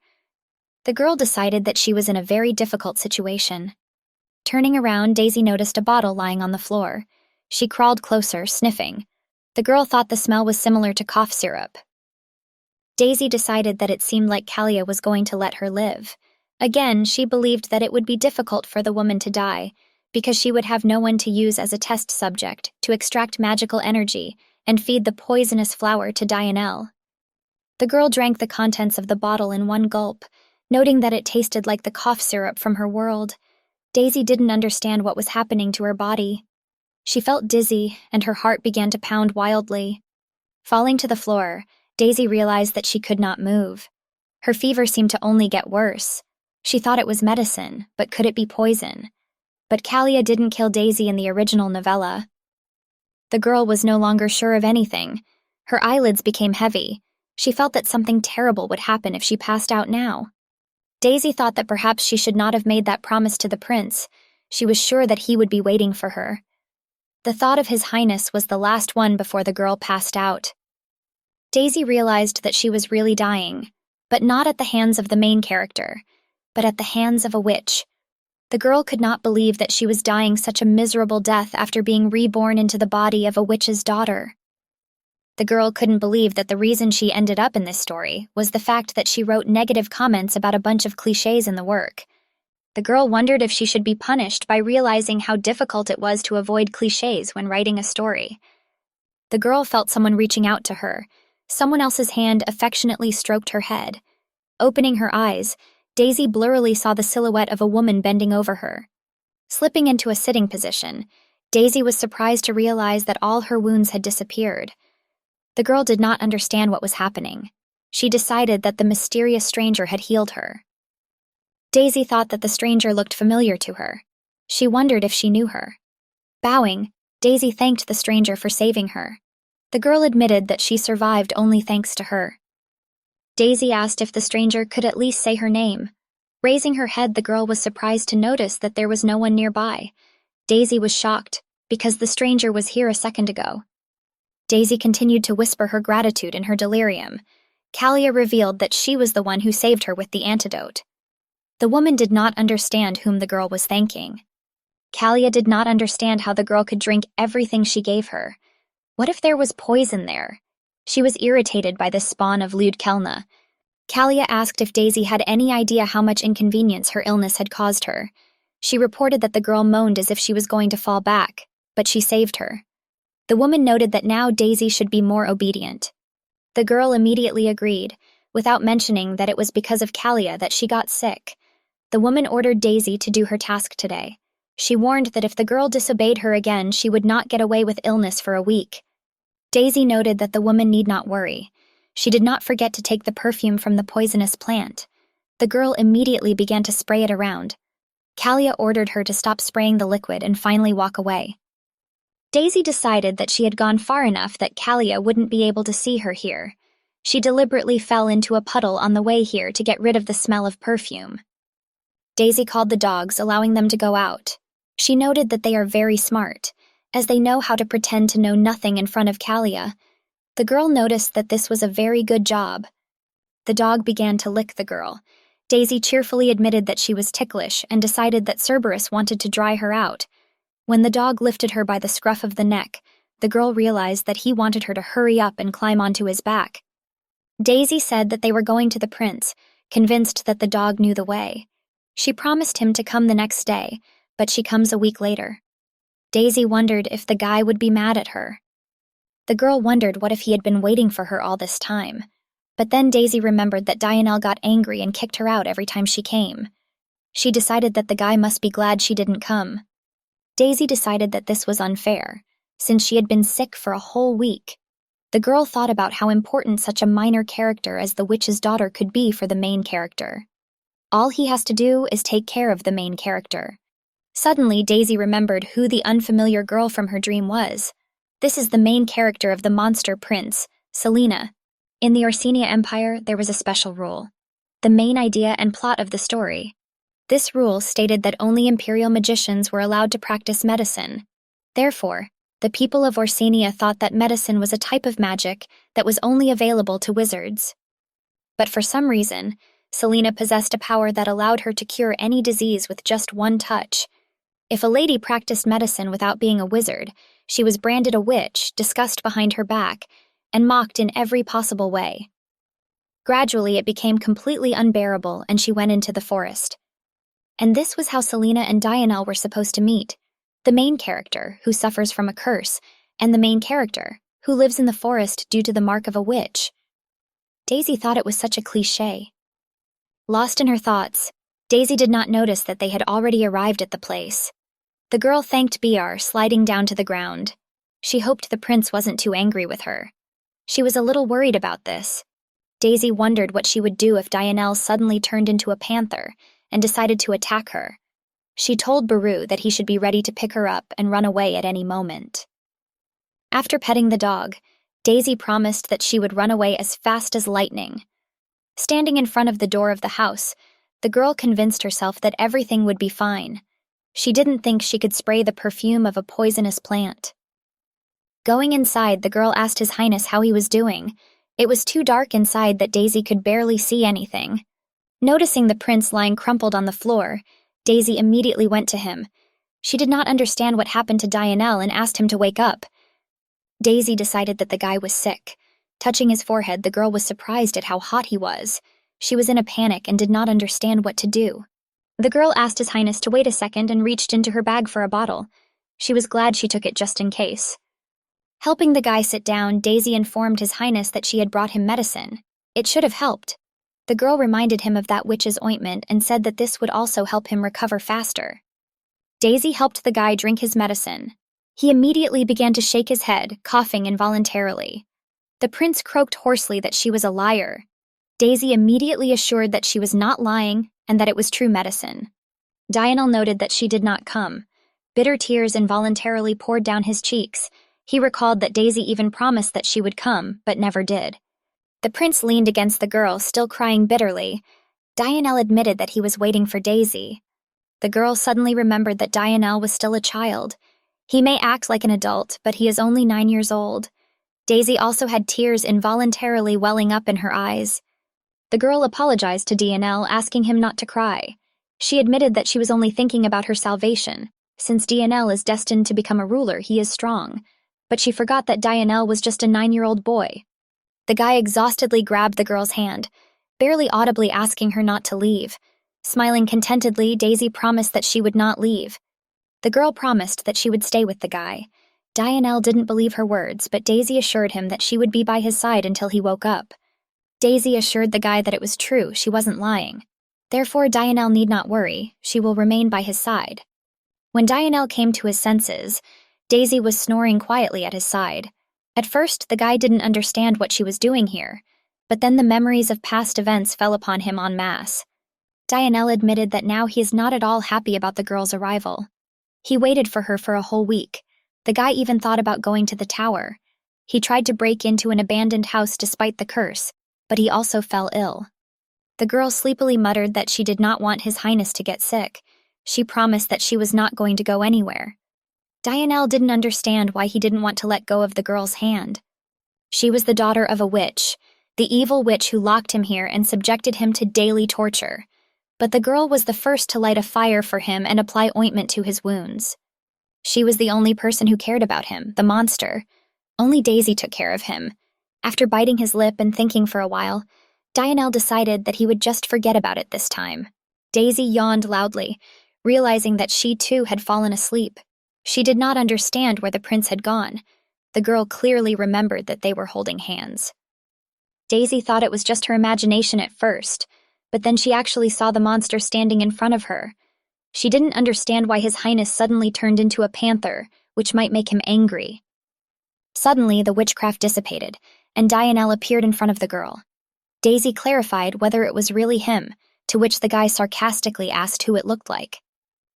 The girl decided that she was in a very difficult situation. Turning around, Daisy noticed a bottle lying on the floor. She crawled closer, sniffing. The girl thought the smell was similar to cough syrup. Daisy decided that it seemed like Kalia was going to let her live. Again, she believed that it would be difficult for the woman to die, because she would have no one to use as a test subject to extract magical energy and feed the poisonous flower to Dianelle. The girl drank the contents of the bottle in one gulp, noting that it tasted like the cough syrup from her world. Daisy didn't understand what was happening to her body. She felt dizzy, and her heart began to pound wildly. Falling to the floor, Daisy realized that she could not move. Her fever seemed to only get worse. She thought it was medicine, but could it be poison? But Kalia didn't kill Daisy in the original novella. The girl was no longer sure of anything. Her eyelids became heavy. She felt that something terrible would happen if she passed out now. Daisy thought that perhaps she should not have made that promise to the prince. She was sure that he would be waiting for her. The thought of His Highness was the last one before the girl passed out. Daisy realized that she was really dying, but not at the hands of the main character, but at the hands of a witch. The girl could not believe that she was dying such a miserable death after being reborn into the body of a witch's daughter. The girl couldn't believe that the reason she ended up in this story was the fact that she wrote negative comments about a bunch of clichés in the work. The girl wondered if she should be punished by realizing how difficult it was to avoid clichés when writing a story. The girl felt someone reaching out to her. Someone else's hand affectionately stroked her head. Opening her eyes, Daisy blurrily saw the silhouette of a woman bending over her. Slipping into a sitting position, Daisy was surprised to realize that all her wounds had disappeared. The girl did not understand what was happening. She decided that the mysterious stranger had healed her. Daisy thought that the stranger looked familiar to her. She wondered if she knew her. Bowing, Daisy thanked the stranger for saving her. The girl admitted that she survived only thanks to her. Daisy asked if the stranger could at least say her name. Raising her head, the girl was surprised to notice that there was no one nearby. Daisy was shocked, because the stranger was here a second ago. Daisy continued to whisper her gratitude in her delirium. Kalia revealed that she was the one who saved her with the antidote. The woman did not understand whom the girl was thanking. Kalia did not understand how the girl could drink everything she gave her. What if there was poison there? She was irritated by this spawn of lewd Kelna. Kalia asked if Daisy had any idea how much inconvenience her illness had caused her. She reported that the girl moaned as if she was going to fall back, but she saved her. The woman noted that now Daisy should be more obedient. The girl immediately agreed, without mentioning that it was because of Kalia that she got sick. The woman ordered Daisy to do her task today. She warned that if the girl disobeyed her again, she would not get away with illness for a week. Daisy noted that the woman need not worry. She did not forget to take the perfume from the poisonous plant. The girl immediately began to spray it around. Kalia ordered her to stop spraying the liquid and finally walk away. Daisy decided that she had gone far enough that Kalia wouldn't be able to see her here. She deliberately fell into a puddle on the way here to get rid of the smell of perfume. Daisy called the dogs, allowing them to go out. She noted that they are very smart, as they know how to pretend to know nothing in front of Kalia. The girl noticed that this was a very good job. The dog began to lick the girl. Daisy cheerfully admitted that she was ticklish and decided that Cerberus wanted to dry her out. When the dog lifted her by the scruff of the neck, the girl realized that he wanted her to hurry up and climb onto his back. Daisy said that they were going to the prince, convinced that the dog knew the way. She promised him to come the next day, but she comes a week later. Daisy wondered if the guy would be mad at her. The girl wondered what if he had been waiting for her all this time. But then Daisy remembered that Dianelle got angry and kicked her out every time she came. She decided that the guy must be glad she didn't come. Daisy decided that this was unfair, since she had been sick for a whole week. The girl thought about how important such a minor character as the witch's daughter could be for the main character. All he has to do is take care of the main character. Suddenly, Daisy remembered who the unfamiliar girl from her dream was. This is the main character of the monster prince, Selena. In the Orsenia Empire, there was a special rule. The main idea and plot of the story. This rule stated that only imperial magicians were allowed to practice medicine. Therefore, the people of Orsenia thought that medicine was a type of magic that was only available to wizards. But for some reason, Selena possessed a power that allowed her to cure any disease with just one touch. If a lady practiced medicine without being a wizard, she was branded a witch, discussed behind her back, and mocked in every possible way. Gradually, it became completely unbearable and she went into the forest. And this was how Selena and Dianelle were supposed to meet. The main character, who suffers from a curse, and the main character, who lives in the forest due to the mark of a witch. Daisy thought it was such a cliché. Lost in her thoughts, Daisy did not notice that they had already arrived at the place. The girl thanked BR, sliding down to the ground. She hoped the prince wasn't too angry with her. She was a little worried about this. Daisy wondered what she would do if Dianelle suddenly turned into a panther and decided to attack her. She told Baru that he should be ready to pick her up and run away at any moment. After petting the dog, Daisy promised that she would run away as fast as lightning. Standing in front of the door of the house, the girl convinced herself that everything would be fine. She didn't think she could spray the perfume of a poisonous plant. Going inside, the girl asked His Highness how he was doing. It was too dark inside that Daisy could barely see anything. Noticing the prince lying crumpled on the floor, Daisy immediately went to him. She did not understand what happened to Dianelle and asked him to wake up. Daisy decided that the guy was sick. Touching his forehead, the girl was surprised at how hot he was. She was in a panic and did not understand what to do. The girl asked His Highness to wait a second and reached into her bag for a bottle. She was glad she took it just in case. Helping the guy sit down, Daisy informed His Highness that she had brought him medicine. It should have helped. The girl reminded him of that witch's ointment and said that this would also help him recover faster. Daisy helped the guy drink his medicine. He immediately began to shake his head, coughing involuntarily. The prince croaked hoarsely that she was a liar. Daisy immediately assured that she was not lying and that it was true medicine. Dianelle noted that she did not come. Bitter tears involuntarily poured down his cheeks. He recalled that Daisy even promised that she would come, but never did. The prince leaned against the girl, still crying bitterly. Dianelle admitted that he was waiting for Daisy. The girl suddenly remembered that Dianelle was still a child. He may act like an adult, but he is only 9 years old. Daisy also had tears involuntarily welling up in her eyes. The girl apologized to Dianelle, asking him not to cry. She admitted that she was only thinking about her salvation. Since Dianelle is destined to become a ruler, he is strong. But she forgot that Dianelle was just a 9-year-old boy. The guy exhaustedly grabbed the girl's hand, barely audibly asking her not to leave. Smiling contentedly, Daisy promised that she would not leave. The girl promised that she would stay with the guy. Dianelle didn't believe her words, but Daisy assured him that she would be by his side until he woke up. Daisy assured the guy that it was true, she wasn't lying. Therefore, Dianelle need not worry, she will remain by his side. When Dianelle came to his senses, Daisy was snoring quietly at his side. At first, the guy didn't understand what she was doing here, but then the memories of past events fell upon him en masse. Dianelle admitted that now he is not at all happy about the girl's arrival. He waited for her for a whole week. The guy even thought about going to the tower. He tried to break into an abandoned house despite the curse, but he also fell ill. The girl sleepily muttered that she did not want His Highness to get sick. She promised that she was not going to go anywhere. Dianelle didn't understand why he didn't want to let go of the girl's hand. She was the daughter of a witch, the evil witch who locked him here and subjected him to daily torture. But the girl was the first to light a fire for him and apply ointment to his wounds. She was the only person who cared about him, the monster. Only Daisy took care of him. After biting his lip and thinking for a while, Dianelle decided that he would just forget about it this time. Daisy yawned loudly, realizing that she too had fallen asleep. She did not understand where the prince had gone. The girl clearly remembered that they were holding hands. Daisy thought it was just her imagination at first, but then she actually saw the monster standing in front of her. She didn't understand why His Highness suddenly turned into a panther, which might make him angry. Suddenly, the witchcraft dissipated, and Dianelle appeared in front of the girl. Daisy clarified whether it was really him, to which the guy sarcastically asked who it looked like.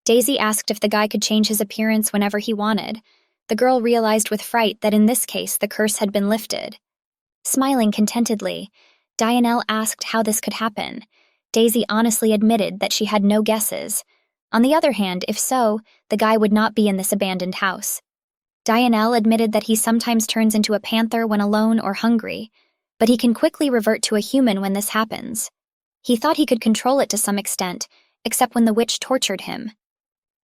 Daisy asked if the guy could change his appearance whenever he wanted. The girl realized with fright that in this case the curse had been lifted. Smiling contentedly, Dianelle asked how this could happen. Daisy honestly admitted that she had no guesses. On the other hand, if so, the guy would not be in this abandoned house. Dianelle admitted that he sometimes turns into a panther when alone or hungry, but he can quickly revert to a human when this happens. He thought he could control it to some extent, except when the witch tortured him.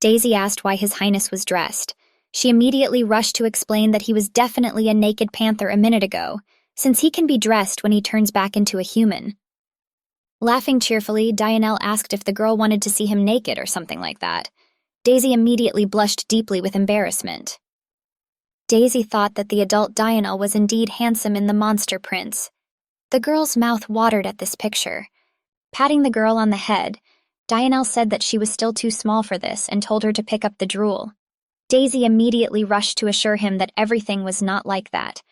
Daisy asked why His Highness was dressed. She immediately rushed to explain that he was definitely a naked panther a minute ago. since he can be dressed when he turns back into a human. Laughing cheerfully, Dianelle asked if the girl wanted to see him naked or something like that. Daisy immediately blushed deeply with embarrassment. Daisy thought that the adult Dianelle was indeed handsome in the monster prince. The girl's mouth watered at this picture. Patting the girl on the head, Dianelle said that she was still too small for this and told her to pick up the drool. Daisy immediately rushed to assure him that everything was not like that.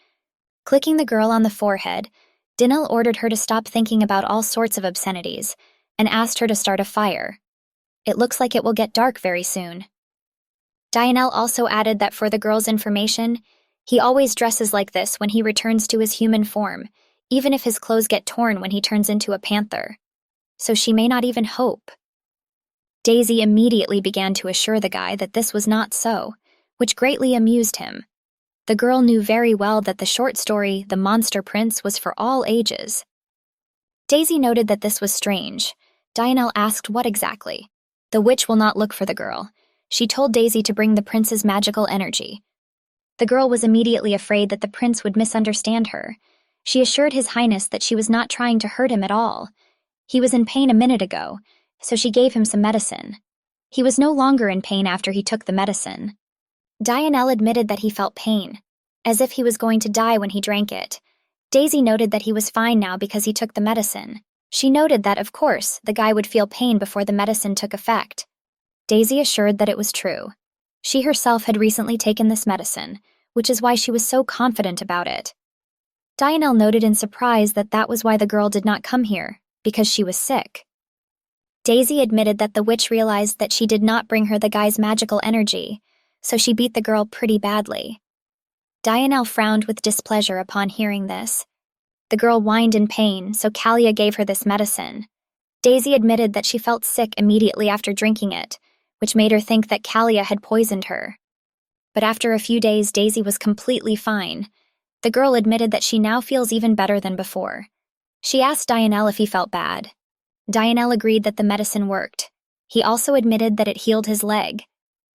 Clicking the girl on the forehead, Dianelle ordered her to stop thinking about all sorts of obscenities and asked her to start a fire. It looks like it will get dark very soon. Dianelle also added that for the girl's information, he always dresses like this when he returns to his human form, even if his clothes get torn when he turns into a panther. So she may not even hope. Daisy immediately began to assure the guy that this was not so, which greatly amused him. The girl knew very well that the short story, The Monster Prince, was for all ages. Daisy noted that this was strange. Dianelle asked what exactly. The witch will not look for the girl. She told Daisy to bring the prince's magical energy. The girl was immediately afraid that the prince would misunderstand her. She assured His Highness that she was not trying to hurt him at all. He was in pain a minute ago, so she gave him some medicine. He was no longer in pain after he took the medicine. Dianelle admitted that he felt pain, as if he was going to die when he drank it. Daisy noted that he was fine now because he took the medicine. She noted that, of course, the guy would feel pain before the medicine took effect. Daisy assured that it was true. She herself had recently taken this medicine, which is why she was so confident about it. Dianelle noted in surprise that that was why the girl did not come here, because she was sick. Daisy admitted that the witch realized that she did not bring her the guy's magical energy, so she beat the girl pretty badly. Dianelle frowned with displeasure upon hearing this. The girl whined in pain, so Kalia gave her this medicine. Daisy admitted that she felt sick immediately after drinking it, which made her think that Kalia had poisoned her. But after a few days, Daisy was completely fine. The girl admitted that she now feels even better than before. She asked Dianelle if he felt bad. Dianelle agreed that the medicine worked. He also admitted that it healed his leg.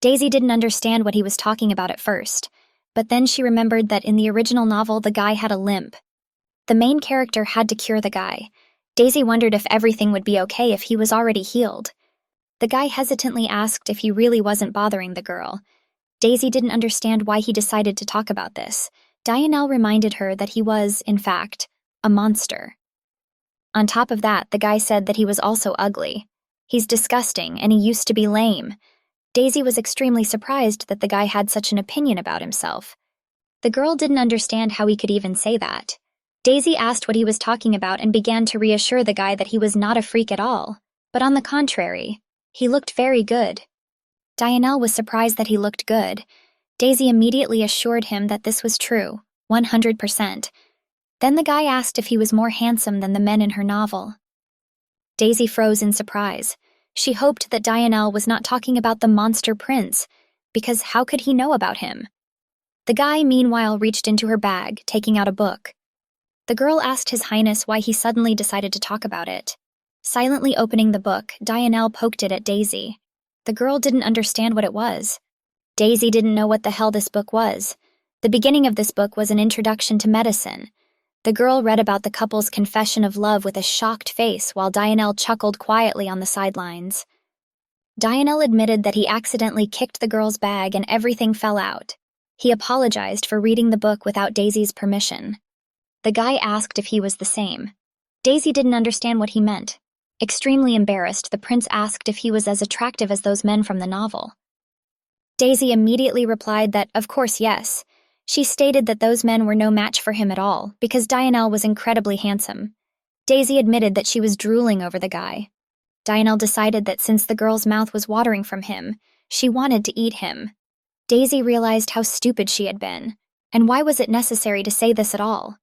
Daisy didn't understand what he was talking about at first, but then she remembered that in the original novel the guy had a limp. The main character had to cure the guy. Daisy wondered if everything would be okay if he was already healed. The guy hesitantly asked if he really wasn't bothering the girl. Daisy didn't understand why he decided to talk about this. Dianelle reminded her that he was, in fact, a monster. On top of that, the guy said that he was also ugly. He's disgusting, and he used to be lame. Daisy was extremely surprised that the guy had such an opinion about himself. The girl didn't understand how he could even say that. Daisy asked what he was talking about and began to reassure the guy that he was not a freak at all, but on the contrary, he looked very good. Dianelle was surprised that he looked good. Daisy immediately assured him that this was true, 100%. Then the guy asked if he was more handsome than the men in her novel. Daisy froze in surprise. She hoped that Dianelle was not talking about the monster prince, because how could he know about him? The guy, meanwhile, reached into her bag, taking out a book. The girl asked His Highness why he suddenly decided to talk about it. Silently opening the book, Dianelle poked it at Daisy. The girl didn't understand what it was. Daisy didn't know what the hell this book was. The beginning of this book was an introduction to medicine. The girl read about the couple's confession of love with a shocked face while Dianelle chuckled quietly on the sidelines. Dianelle admitted that he accidentally kicked the girl's bag and everything fell out. He apologized for reading the book without Daisy's permission. The guy asked if he was the same. Daisy didn't understand what he meant. Extremely embarrassed, the prince asked if he was as attractive as those men from the novel. Daisy immediately replied that, of course, yes. She stated that those men were no match for him at all, because Dianelle was incredibly handsome. Daisy admitted that she was drooling over the guy. Dianelle decided that since the girl's mouth was watering from him, she wanted to eat him. Daisy realized how stupid she had been, and why was it necessary to say this at all?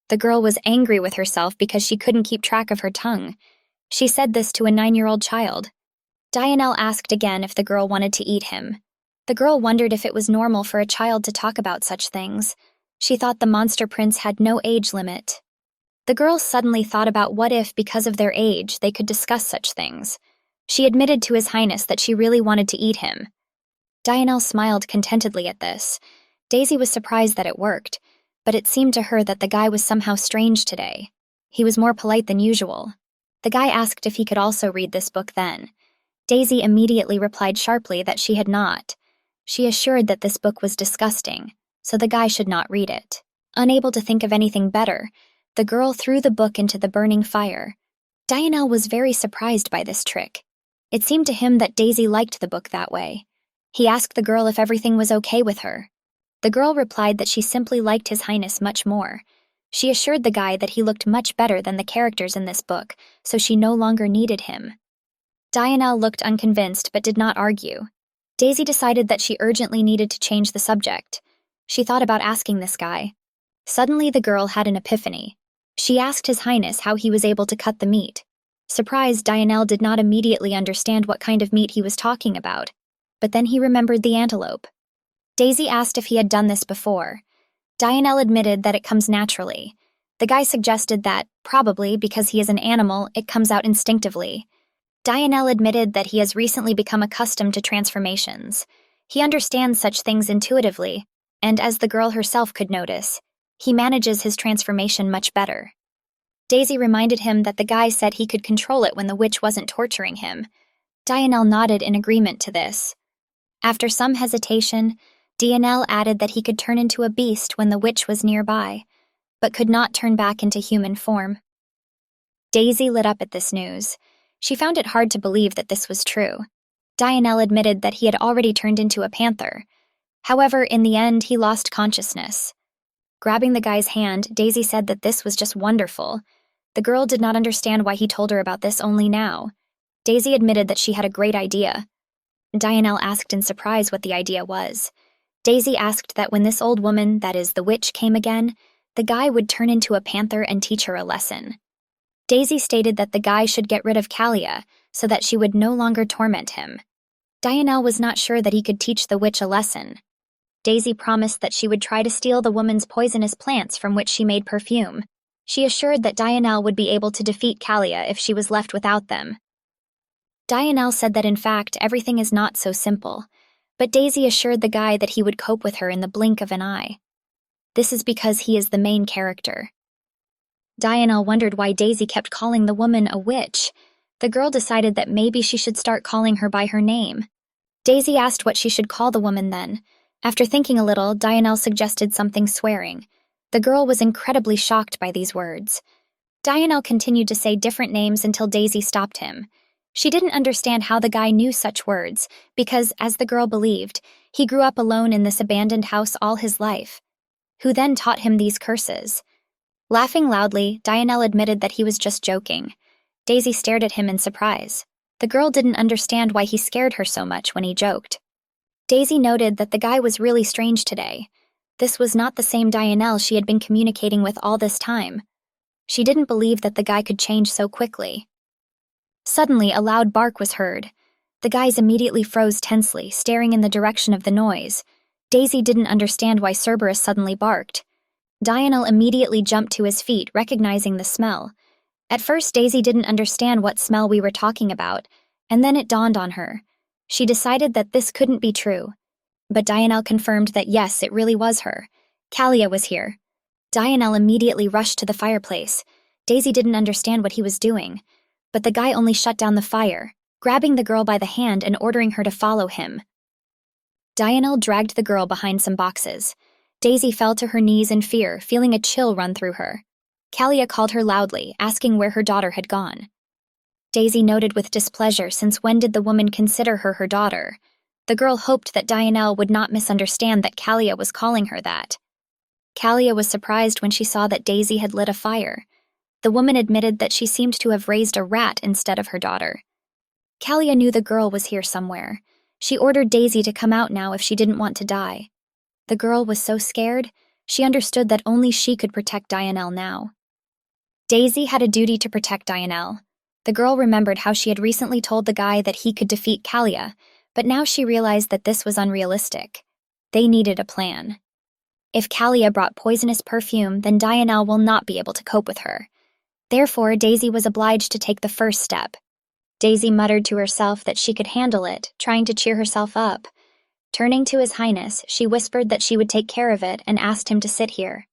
The girl was angry with herself because she couldn't keep track of her tongue. She said this to a 9-year-old child. Dianelle asked again if the girl wanted to eat him. The girl wondered if it was normal for a child to talk about such things. She thought the monster prince had no age limit. The girl suddenly thought about what if, because of their age, they could discuss such things. She admitted to His Highness that she really wanted to eat him. Dianelle smiled contentedly at this. Daisy was surprised that it worked. but it seemed to her that the guy was somehow strange today. He was more polite than usual. The guy asked if he could also read this book then. Daisy immediately replied sharply that she had not. She assured that this book was disgusting, so the guy should not read it. Unable to think of anything better, the girl threw the book into the burning fire. Dianel was very surprised by this trick. It seemed to him that Daisy liked the book that way. He asked the girl if everything was okay with her. The girl replied that she simply liked His Highness much more. She assured the guy that he looked much better than the characters in this book, so she no longer needed him. Dianel looked unconvinced but did not argue. Daisy decided that she urgently needed to change the subject. She thought about asking this guy. Suddenly the girl had an epiphany. She asked His Highness how he was able to cut the meat. Surprised, Dianel did not immediately understand what kind of meat he was talking about, but then he remembered the antelope. Daisy asked if he had done this before. Dianel admitted that it comes naturally. The guy suggested that, probably because he is an animal, it comes out instinctively. Dianel admitted that he has recently become accustomed to transformations. He understands such things intuitively, and as the girl herself could notice, he manages his transformation much better. Daisy reminded him that the guy said he could control it when the witch wasn't torturing him. Dianel nodded in agreement to this. After some hesitation, Dianel added that he could turn into a beast when the witch was nearby, but could not turn back into human form. Daisy lit up at this news. She found it hard to believe that this was true. Dianel admitted that he had already turned into a panther. However, in the end, he lost consciousness. Grabbing the guy's hand, Daisy said that this was just wonderful. The girl did not understand why he told her about this only now. Daisy admitted that she had a great idea. Dianel asked in surprise what the idea was. Daisy asked that when this old woman, that is, the witch, came again, the guy would turn into a panther and teach her a lesson. Daisy stated that the guy should get rid of Kalia so that she would no longer torment him. Dianel was not sure that he could teach the witch a lesson. Daisy promised that she would try to steal the woman's poisonous plants from which she made perfume. She assured that Dianel would be able to defeat Kalia if she was left without them. Dianel said that in fact everything is not so simple, but Daisy assured the guy that he would cope with her in the blink of an eye. This is because he is the main character. Dianel wondered why Daisy kept calling the woman a witch. The girl decided that maybe she should start calling her by her name. Daisy asked what she should call the woman then. After thinking a little, Dianel suggested something swearing. The girl was incredibly shocked by these words. Dianel continued to say different names until Daisy stopped him. She didn't understand how the guy knew such words, because, as the girl believed, he grew up alone in this abandoned house all his life. Who then taught him these curses? Laughing loudly, Dianel admitted that he was just joking. Daisy stared at him in surprise. The girl didn't understand why he scared her so much when he joked. Daisy noted that the guy was really strange today. This was not the same Dianel she had been communicating with all this time. She didn't believe that the guy could change so quickly. Suddenly, a loud bark was heard. The guys immediately froze tensely, staring in the direction of the noise. Daisy didn't understand why Cerberus suddenly barked. Dianel immediately jumped to his feet, recognizing the smell. At first, Daisy didn't understand what smell we were talking about, and then it dawned on her. She decided that this couldn't be true. But Dianel confirmed that yes, it really was her. Kalia was here. Dianel immediately rushed to the fireplace. Daisy didn't understand what he was doing, but the guy only shut down the fire, grabbing the girl by the hand and ordering her to follow him. Dianel dragged the girl behind some boxes. Daisy fell to her knees in fear, feeling a chill run through her. Kalia called her loudly, asking where her daughter had gone. Daisy noted with displeasure, since when did the woman consider her her daughter? The girl hoped that Dianel would not misunderstand that Kalia was calling her that. Kalia was surprised when she saw that Daisy had lit a fire. The woman admitted that she seemed to have raised a rat instead of her daughter. Kalia knew the girl was here somewhere. She ordered Daisy to come out now if she didn't want to die. The girl was so scared, she understood that only she could protect Dianel now. Daisy had a duty to protect Dianel. The girl remembered how she had recently told the guy that he could defeat Kalia, but now she realized that this was unrealistic. They needed a plan. If Kalia brought poisonous perfume, then Dianel will not be able to cope with her. Therefore, Daisy was obliged to take the first step. Daisy muttered to herself that she could handle it, trying to cheer herself up. Turning to His Highness, she whispered that she would take care of it and asked him to sit here.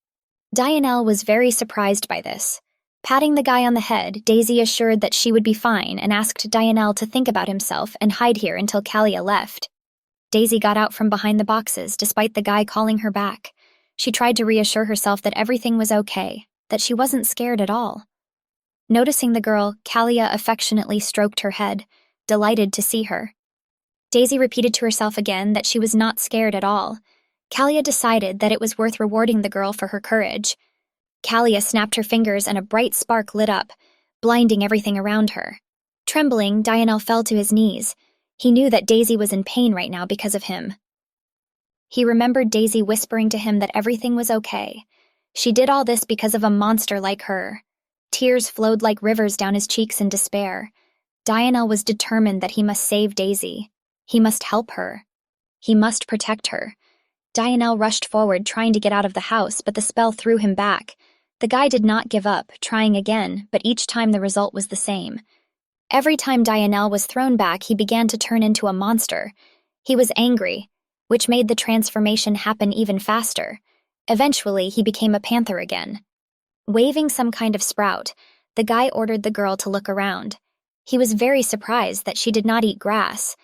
Dianelle was very surprised by this. Patting the guy on the head, Daisy assured that she would be fine and asked Dianelle to think about himself and hide here until Kalia left. Daisy got out from behind the boxes despite the guy calling her back. She tried to reassure herself that everything was okay, that she wasn't scared at all. Noticing the girl, Kalia affectionately stroked her head, delighted to see her. Daisy repeated to herself again that she was not scared at all. Kalia decided that it was worth rewarding the girl for her courage. Kalia snapped her fingers and a bright spark lit up, blinding everything around her. Trembling, Dianelle fell to his knees. He knew that Daisy was in pain right now because of him. He remembered Daisy whispering to him that everything was okay. She did all this because of a monster like her. Tears flowed like rivers down his cheeks in despair. Dianelle was determined that he must save Daisy. He must help her. He must protect her. Dianelle rushed forward, trying to get out of the house, but the spell threw him back. The guy did not give up, trying again, but each time the result was the same. Every time Dianelle was thrown back, he began to turn into a monster. He was angry, which made the transformation happen even faster. Eventually, he became a panther again. Waving some kind of sprout, the guy ordered the girl to look around. He was very surprised that she did not eat grass.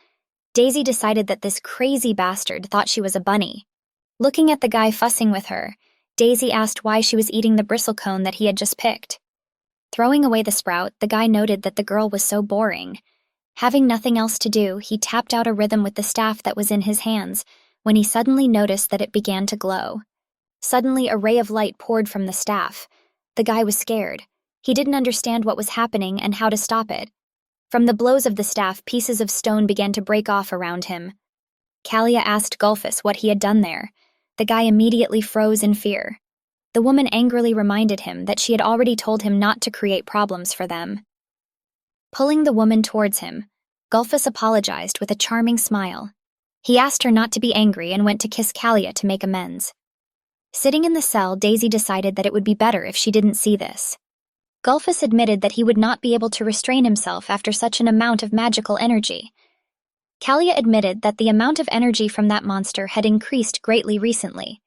Daisy decided that this crazy bastard thought she was a bunny. Looking at the guy fussing with her, Daisy asked why she was eating the bristlecone that he had just picked. Throwing away the sprout, the guy noted that the girl was so boring. Having nothing else to do, he tapped out a rhythm with the staff that was in his hands, when he suddenly noticed that it began to glow. Suddenly, a ray of light poured from the staff. The guy was scared. He didn't understand what was happening and how to stop it. From the blows of the staff, pieces of stone began to break off around him. Kalia asked Gulfus what he had done there. The guy immediately froze in fear. The woman angrily reminded him that she had already told him not to create problems for them. Pulling the woman towards him, Gulfus apologized with a charming smile. He asked her not to be angry and went to kiss Kalia to make amends. Sitting in the cell, Daisy decided that it would be better if she didn't see this. Gulfus admitted that he would not be able to restrain himself after such an amount of magical energy. Kalia admitted that the amount of energy from that monster had increased greatly recently.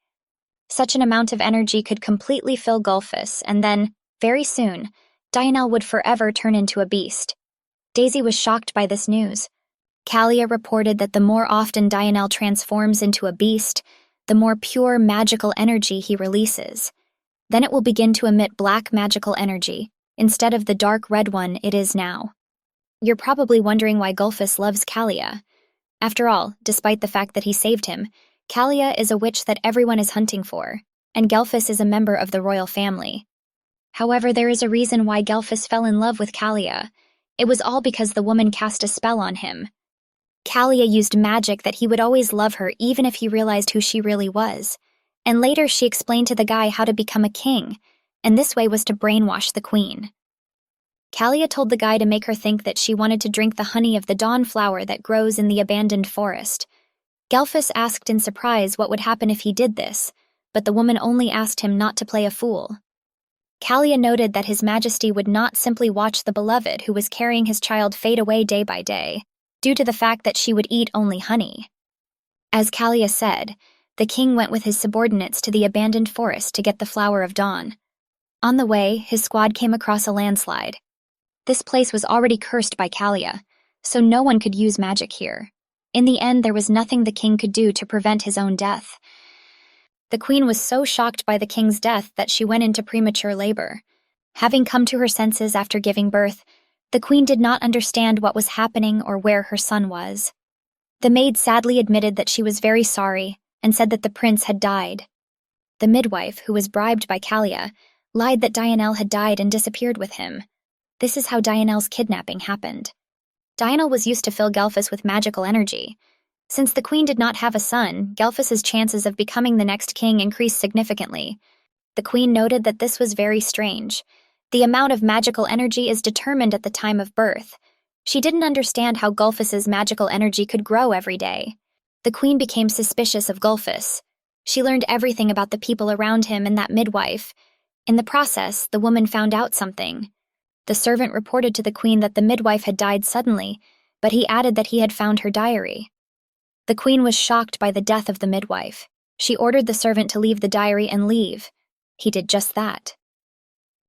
Such an amount of energy could completely fill Gulfus, and then, very soon, Dianelle would forever turn into a beast. Daisy was shocked by this news. Kalia reported that the more often Dianelle transforms into a beast, the more pure magical energy he releases. Then it will begin to emit black magical energy, instead of the dark red one it is now. You're probably wondering why Gulfus loves Kalia. After all, despite the fact that he saved him, Kalia is a witch that everyone is hunting for, and Gulfus is a member of the royal family. However, there is a reason why Gulfus fell in love with Kalia. It was all because the woman cast a spell on him. Kalia used magic that he would always love her even if he realized who she really was. And later she explained to the guy how to become a king, and this way was to brainwash the queen. Kalia told the guy to make her think that she wanted to drink the honey of the dawn flower that grows in the abandoned forest. Gulfus asked in surprise what would happen if he did this, but the woman only asked him not to play a fool. Kalia noted that His Majesty would not simply watch the beloved who was carrying his child fade away day by day, due to the fact that she would eat only honey. As Kalia said, the king went with his subordinates to the abandoned forest to get the flower of dawn. On the way, his squad came across a landslide. This place was already cursed by Kalia, so no one could use magic here. In the end, there was nothing the king could do to prevent his own death. The queen was so shocked by the king's death that she went into premature labor. Having come to her senses after giving birth, the queen did not understand what was happening or where her son was. The maid sadly admitted that she was very sorry and said that the prince had died. The midwife, who was bribed by Kalia, lied that Dianelle had died and disappeared with him. This is how Dianelle's kidnapping happened. Dianelle was used to fill Gulfus with magical energy. Since the queen did not have a son, Gulfus's chances of becoming the next king increased significantly. The queen noted that this was very strange. The amount of magical energy is determined at the time of birth. She didn't understand how Gulfus's magical energy could grow every day. The queen became suspicious of Gulfus. She learned everything about the people around him and that midwife. In the process, the woman found out something. The servant reported to the queen that the midwife had died suddenly, but he added that he had found her diary. The queen was shocked by the death of the midwife. She ordered the servant to leave the diary and leave. He did just that.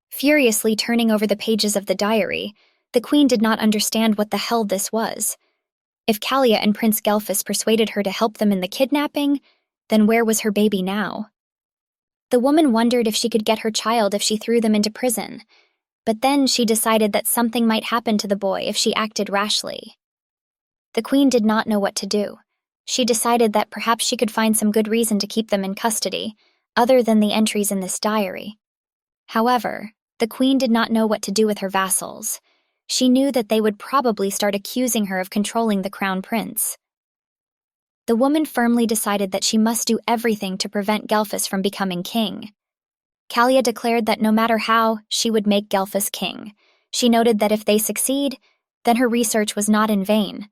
Furiously turning over the pages of the diary, the queen did not understand what the hell this was. If Kalia and Prince Gelfus persuaded her to help them in the kidnapping, then where was her baby now? The woman wondered if she could get her child if she threw them into prison, but then she decided that something might happen to the boy if she acted rashly. The queen did not know what to do. She decided that perhaps she could find some good reason to keep them in custody, other than the entries in this diary. However, the queen did not know what to do with her vassals. She knew that they would probably start accusing her of controlling the crown prince. The woman firmly decided that she must do everything to prevent Gelfus from becoming king. Kalia declared that no matter how, she would make Gelfus king. She noted that if they succeed, then her research was not in vain.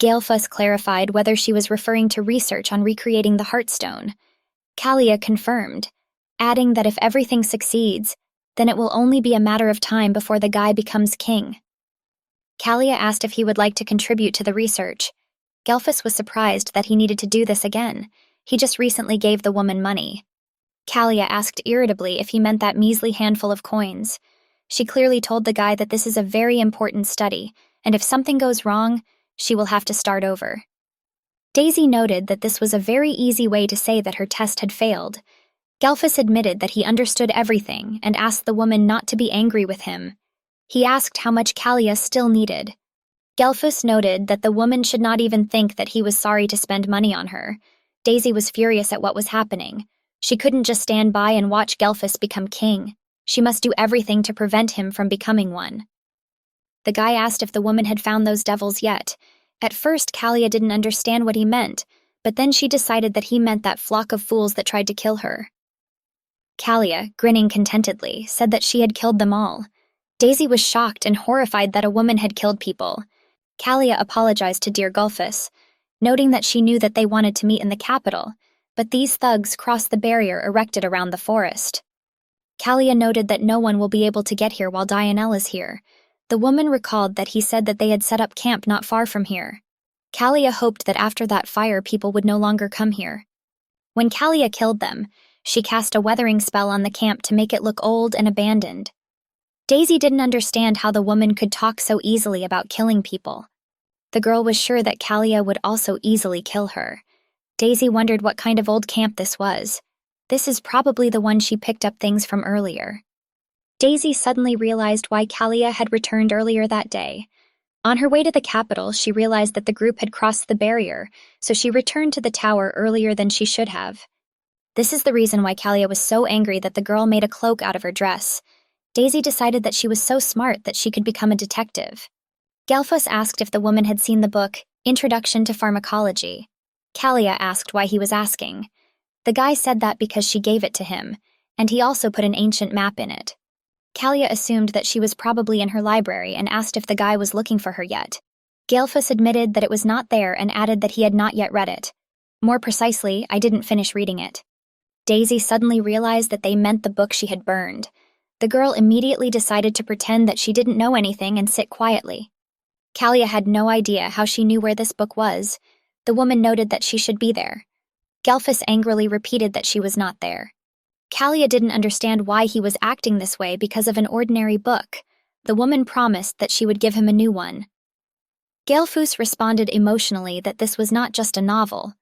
Gelfus clarified whether she was referring to research on recreating the Heartstone. Kalia confirmed, adding that if everything succeeds, then it will only be a matter of time before the guy becomes king. Kalia asked if he would like to contribute to the research. Gelfus was surprised that he needed to do this again. He just recently gave the woman money. Kalia asked irritably if he meant that measly handful of coins. She clearly told the guy that this is a very important study, and if something goes wrong, she will have to start over. Daisy noted that this was a very easy way to say that her test had failed. Gelfus admitted that he understood everything and asked the woman not to be angry with him. He asked how much Kalia still needed. Gelfus noted that the woman should not even think that he was sorry to spend money on her. Daisy was furious at what was happening. She couldn't just stand by and watch Gelfus become king. She must do everything to prevent him from becoming one. The guy asked if the woman had found those devils yet. At first, Kalia didn't understand what he meant, but then she decided that he meant that flock of fools that tried to kill her. Kalia, grinning contentedly, said that she had killed them all. Daisy was shocked and horrified that a woman had killed people. Kalia apologized to dear Gelfus, noting that she knew that they wanted to meet in the capital, but these thugs crossed the barrier erected around the forest. Kalia noted that no one will be able to get here while Dianel is here. The woman recalled that he said that they had set up camp not far from here. Kalia hoped that after that fire people would no longer come here. When Kalia killed them, she cast a weathering spell on the camp to make it look old and abandoned. Daisy didn't understand how the woman could talk so easily about killing people. The girl was sure that Kalia would also easily kill her. Daisy wondered what kind of old camp this was. This is probably the one she picked up things from earlier. Daisy suddenly realized why Kalia had returned earlier that day. On her way to the capital, she realized that the group had crossed the barrier, so she returned to the tower earlier than she should have. This is the reason why Kalia was so angry that the girl made a cloak out of her dress. Daisy decided that she was so smart that she could become a detective. Gelfus asked if the woman had seen the book, Introduction to Pharmacology. Kalia asked why he was asking. The guy said that because she gave it to him, and he also put an ancient map in it. Kalia assumed that she was probably in her library and asked if the guy was looking for her yet. Gelfus admitted that it was not there and added that he had not yet read it. More precisely, I didn't finish reading it. Daisy suddenly realized that they meant the book she had burned. The girl immediately decided to pretend that she didn't know anything and sit quietly. Kalia had no idea how she knew where this book was. The woman noted that she should be there. Gelfus angrily repeated that she was not there. Kalia didn't understand why he was acting this way because of an ordinary book. The woman promised that she would give him a new one. Gelfus responded emotionally that this was not just a novel.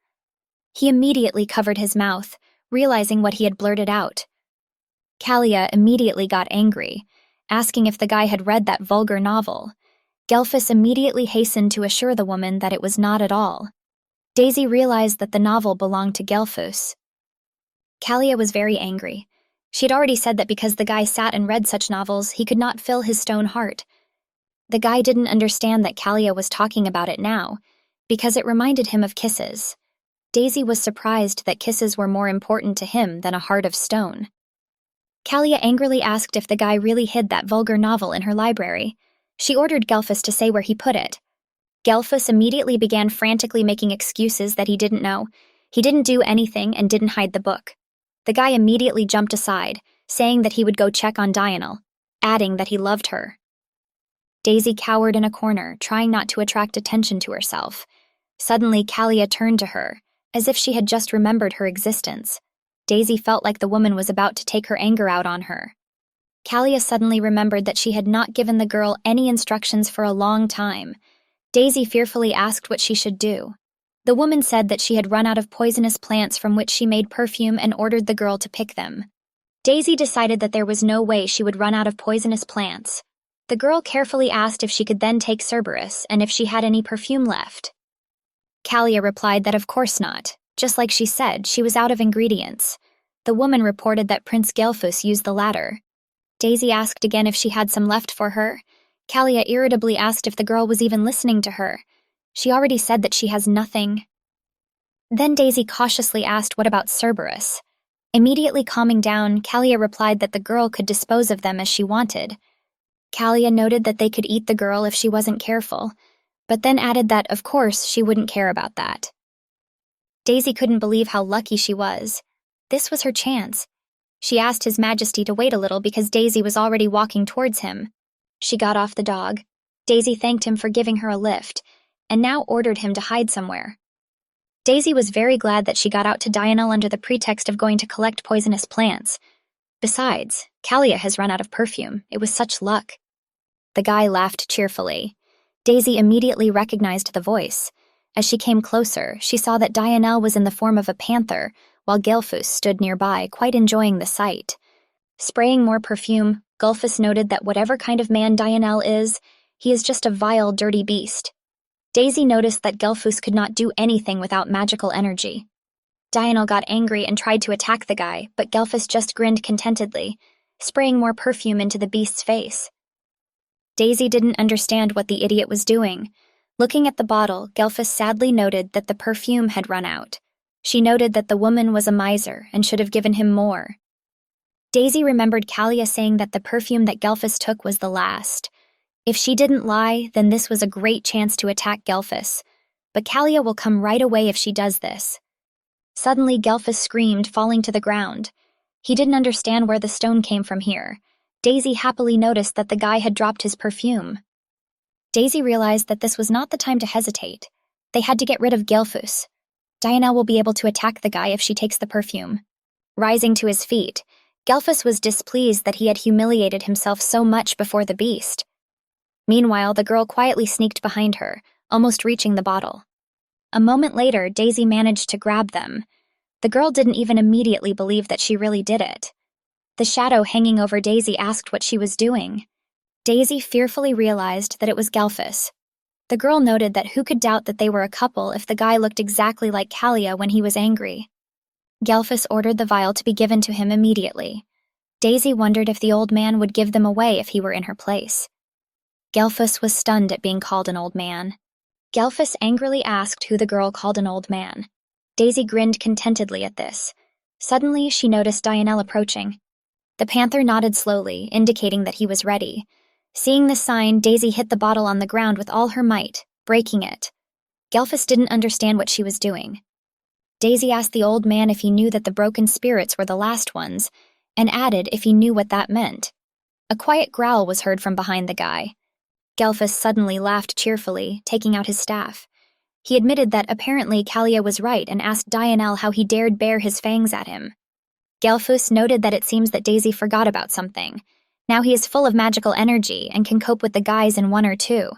He immediately covered his mouth, realizing what he had blurted out. Kalia immediately got angry, asking if the guy had read that vulgar novel. Gelfus immediately hastened to assure the woman that it was not at all. Daisy realized that the novel belonged to Gelfus. Kalia was very angry. She had already said that because the guy sat and read such novels, he could not fill his stone heart. The guy didn't understand that Kalia was talking about it now, because it reminded him of kisses. Daisy was surprised that kisses were more important to him than a heart of stone. Kalia angrily asked if the guy really hid that vulgar novel in her library. She ordered Gelfus to say where he put it. Gelfus immediately began frantically making excuses that he didn't know. He didn't do anything and didn't hide the book. The guy immediately jumped aside, saying that he would go check on Dianel, adding that he loved her. Daisy cowered in a corner, trying not to attract attention to herself. Suddenly, Kalia turned to her, as if she had just remembered her existence. Daisy felt like the woman was about to take her anger out on her. Kalia suddenly remembered that she had not given the girl any instructions for a long time. Daisy fearfully asked what she should do. The woman said that she had run out of poisonous plants from which she made perfume and ordered the girl to pick them. Daisy decided that there was no way she would run out of poisonous plants. The girl carefully asked if she could then take Cerberus and if she had any perfume left. Kalia replied that of course not. Just like she said, she was out of ingredients. The woman reported that Prince Gelfus used the latter. Daisy asked again if she had some left for her. Kalia irritably asked if the girl was even listening to her. She already said that she has nothing. Then Daisy cautiously asked what about Cerberus. Immediately calming down, Kalia replied that the girl could dispose of them as she wanted. Kalia noted that they could eat the girl if she wasn't careful, but then added that, of course, she wouldn't care about that. Daisy couldn't believe how lucky she was. This was her chance. She asked His Majesty to wait a little because Daisy was already walking towards him. She got off the dog. Daisy thanked him for giving her a lift, and now ordered him to hide somewhere. Daisy was very glad that she got out to Dianel under the pretext of going to collect poisonous plants. Besides, Kalia has run out of perfume. It was such luck. The guy laughed cheerfully. Daisy immediately recognized the voice. As she came closer, she saw that Dianel was in the form of a panther, while Gelfus stood nearby, quite enjoying the sight. Spraying more perfume, Gelfus noted that whatever kind of man Dianel is, he is just a vile, dirty beast. Daisy noticed that Gelfus could not do anything without magical energy. Dianel got angry and tried to attack the guy, but Gelfus just grinned contentedly, spraying more perfume into the beast's face. Daisy didn't understand what the idiot was doing. Looking at the bottle, Gelfus sadly noted that the perfume had run out. She noted that the woman was a miser and should have given him more. Daisy remembered Kalia saying that the perfume that Gelfus took was the last. If she didn't lie, then this was a great chance to attack Gelfus. But Kalia will come right away if she does this. Suddenly, Gelfus screamed, falling to the ground. He didn't understand where the stone came from here. Daisy happily noticed that the guy had dropped his perfume. Daisy realized that this was not the time to hesitate. They had to get rid of Gelfus. Dianel will be able to attack the guy if she takes the perfume. Rising to his feet, Gelfus was displeased that he had humiliated himself so much before the beast. Meanwhile, the girl quietly sneaked behind her, almost reaching the bottle. A moment later, Daisy managed to grab them. The girl didn't even immediately believe that she really did it. The shadow hanging over Daisy asked what she was doing. Daisy fearfully realized that it was Gelfus. The girl noted that who could doubt that they were a couple if the guy looked exactly like Kalia when he was angry. Gelfus ordered the vial to be given to him immediately. Daisy wondered if the old man would give them away if he were in her place. Gelfus was stunned at being called an old man. Gelfus angrily asked who the girl called an old man. Daisy grinned contentedly at this. Suddenly, she noticed Dianel approaching. The panther nodded slowly, indicating that he was ready. Seeing this sign, Daisy hit the bottle on the ground with all her might, breaking it. Gelfus didn't understand what she was doing. Daisy asked the old man if he knew that the broken spirits were the last ones, and added if he knew what that meant. A quiet growl was heard from behind the guy. Gelfus suddenly laughed cheerfully, taking out his staff. He admitted that apparently Kalia was right and asked Dianel how he dared bare his fangs at him. Gelfus noted that it seems that Daisy forgot about something. Now he is full of magical energy and can cope with the guys in 1 or 2.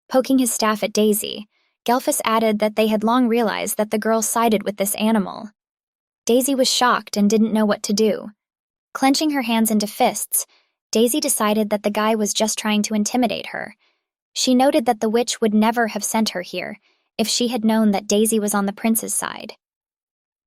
Poking his staff at Daisy, Gelfus added that they had long realized that the girl sided with this animal. Daisy was shocked and didn't know what to do. Clenching her hands into fists, Daisy decided that the guy was just trying to intimidate her. She noted that the witch would never have sent her here if she had known that Daisy was on the prince's side.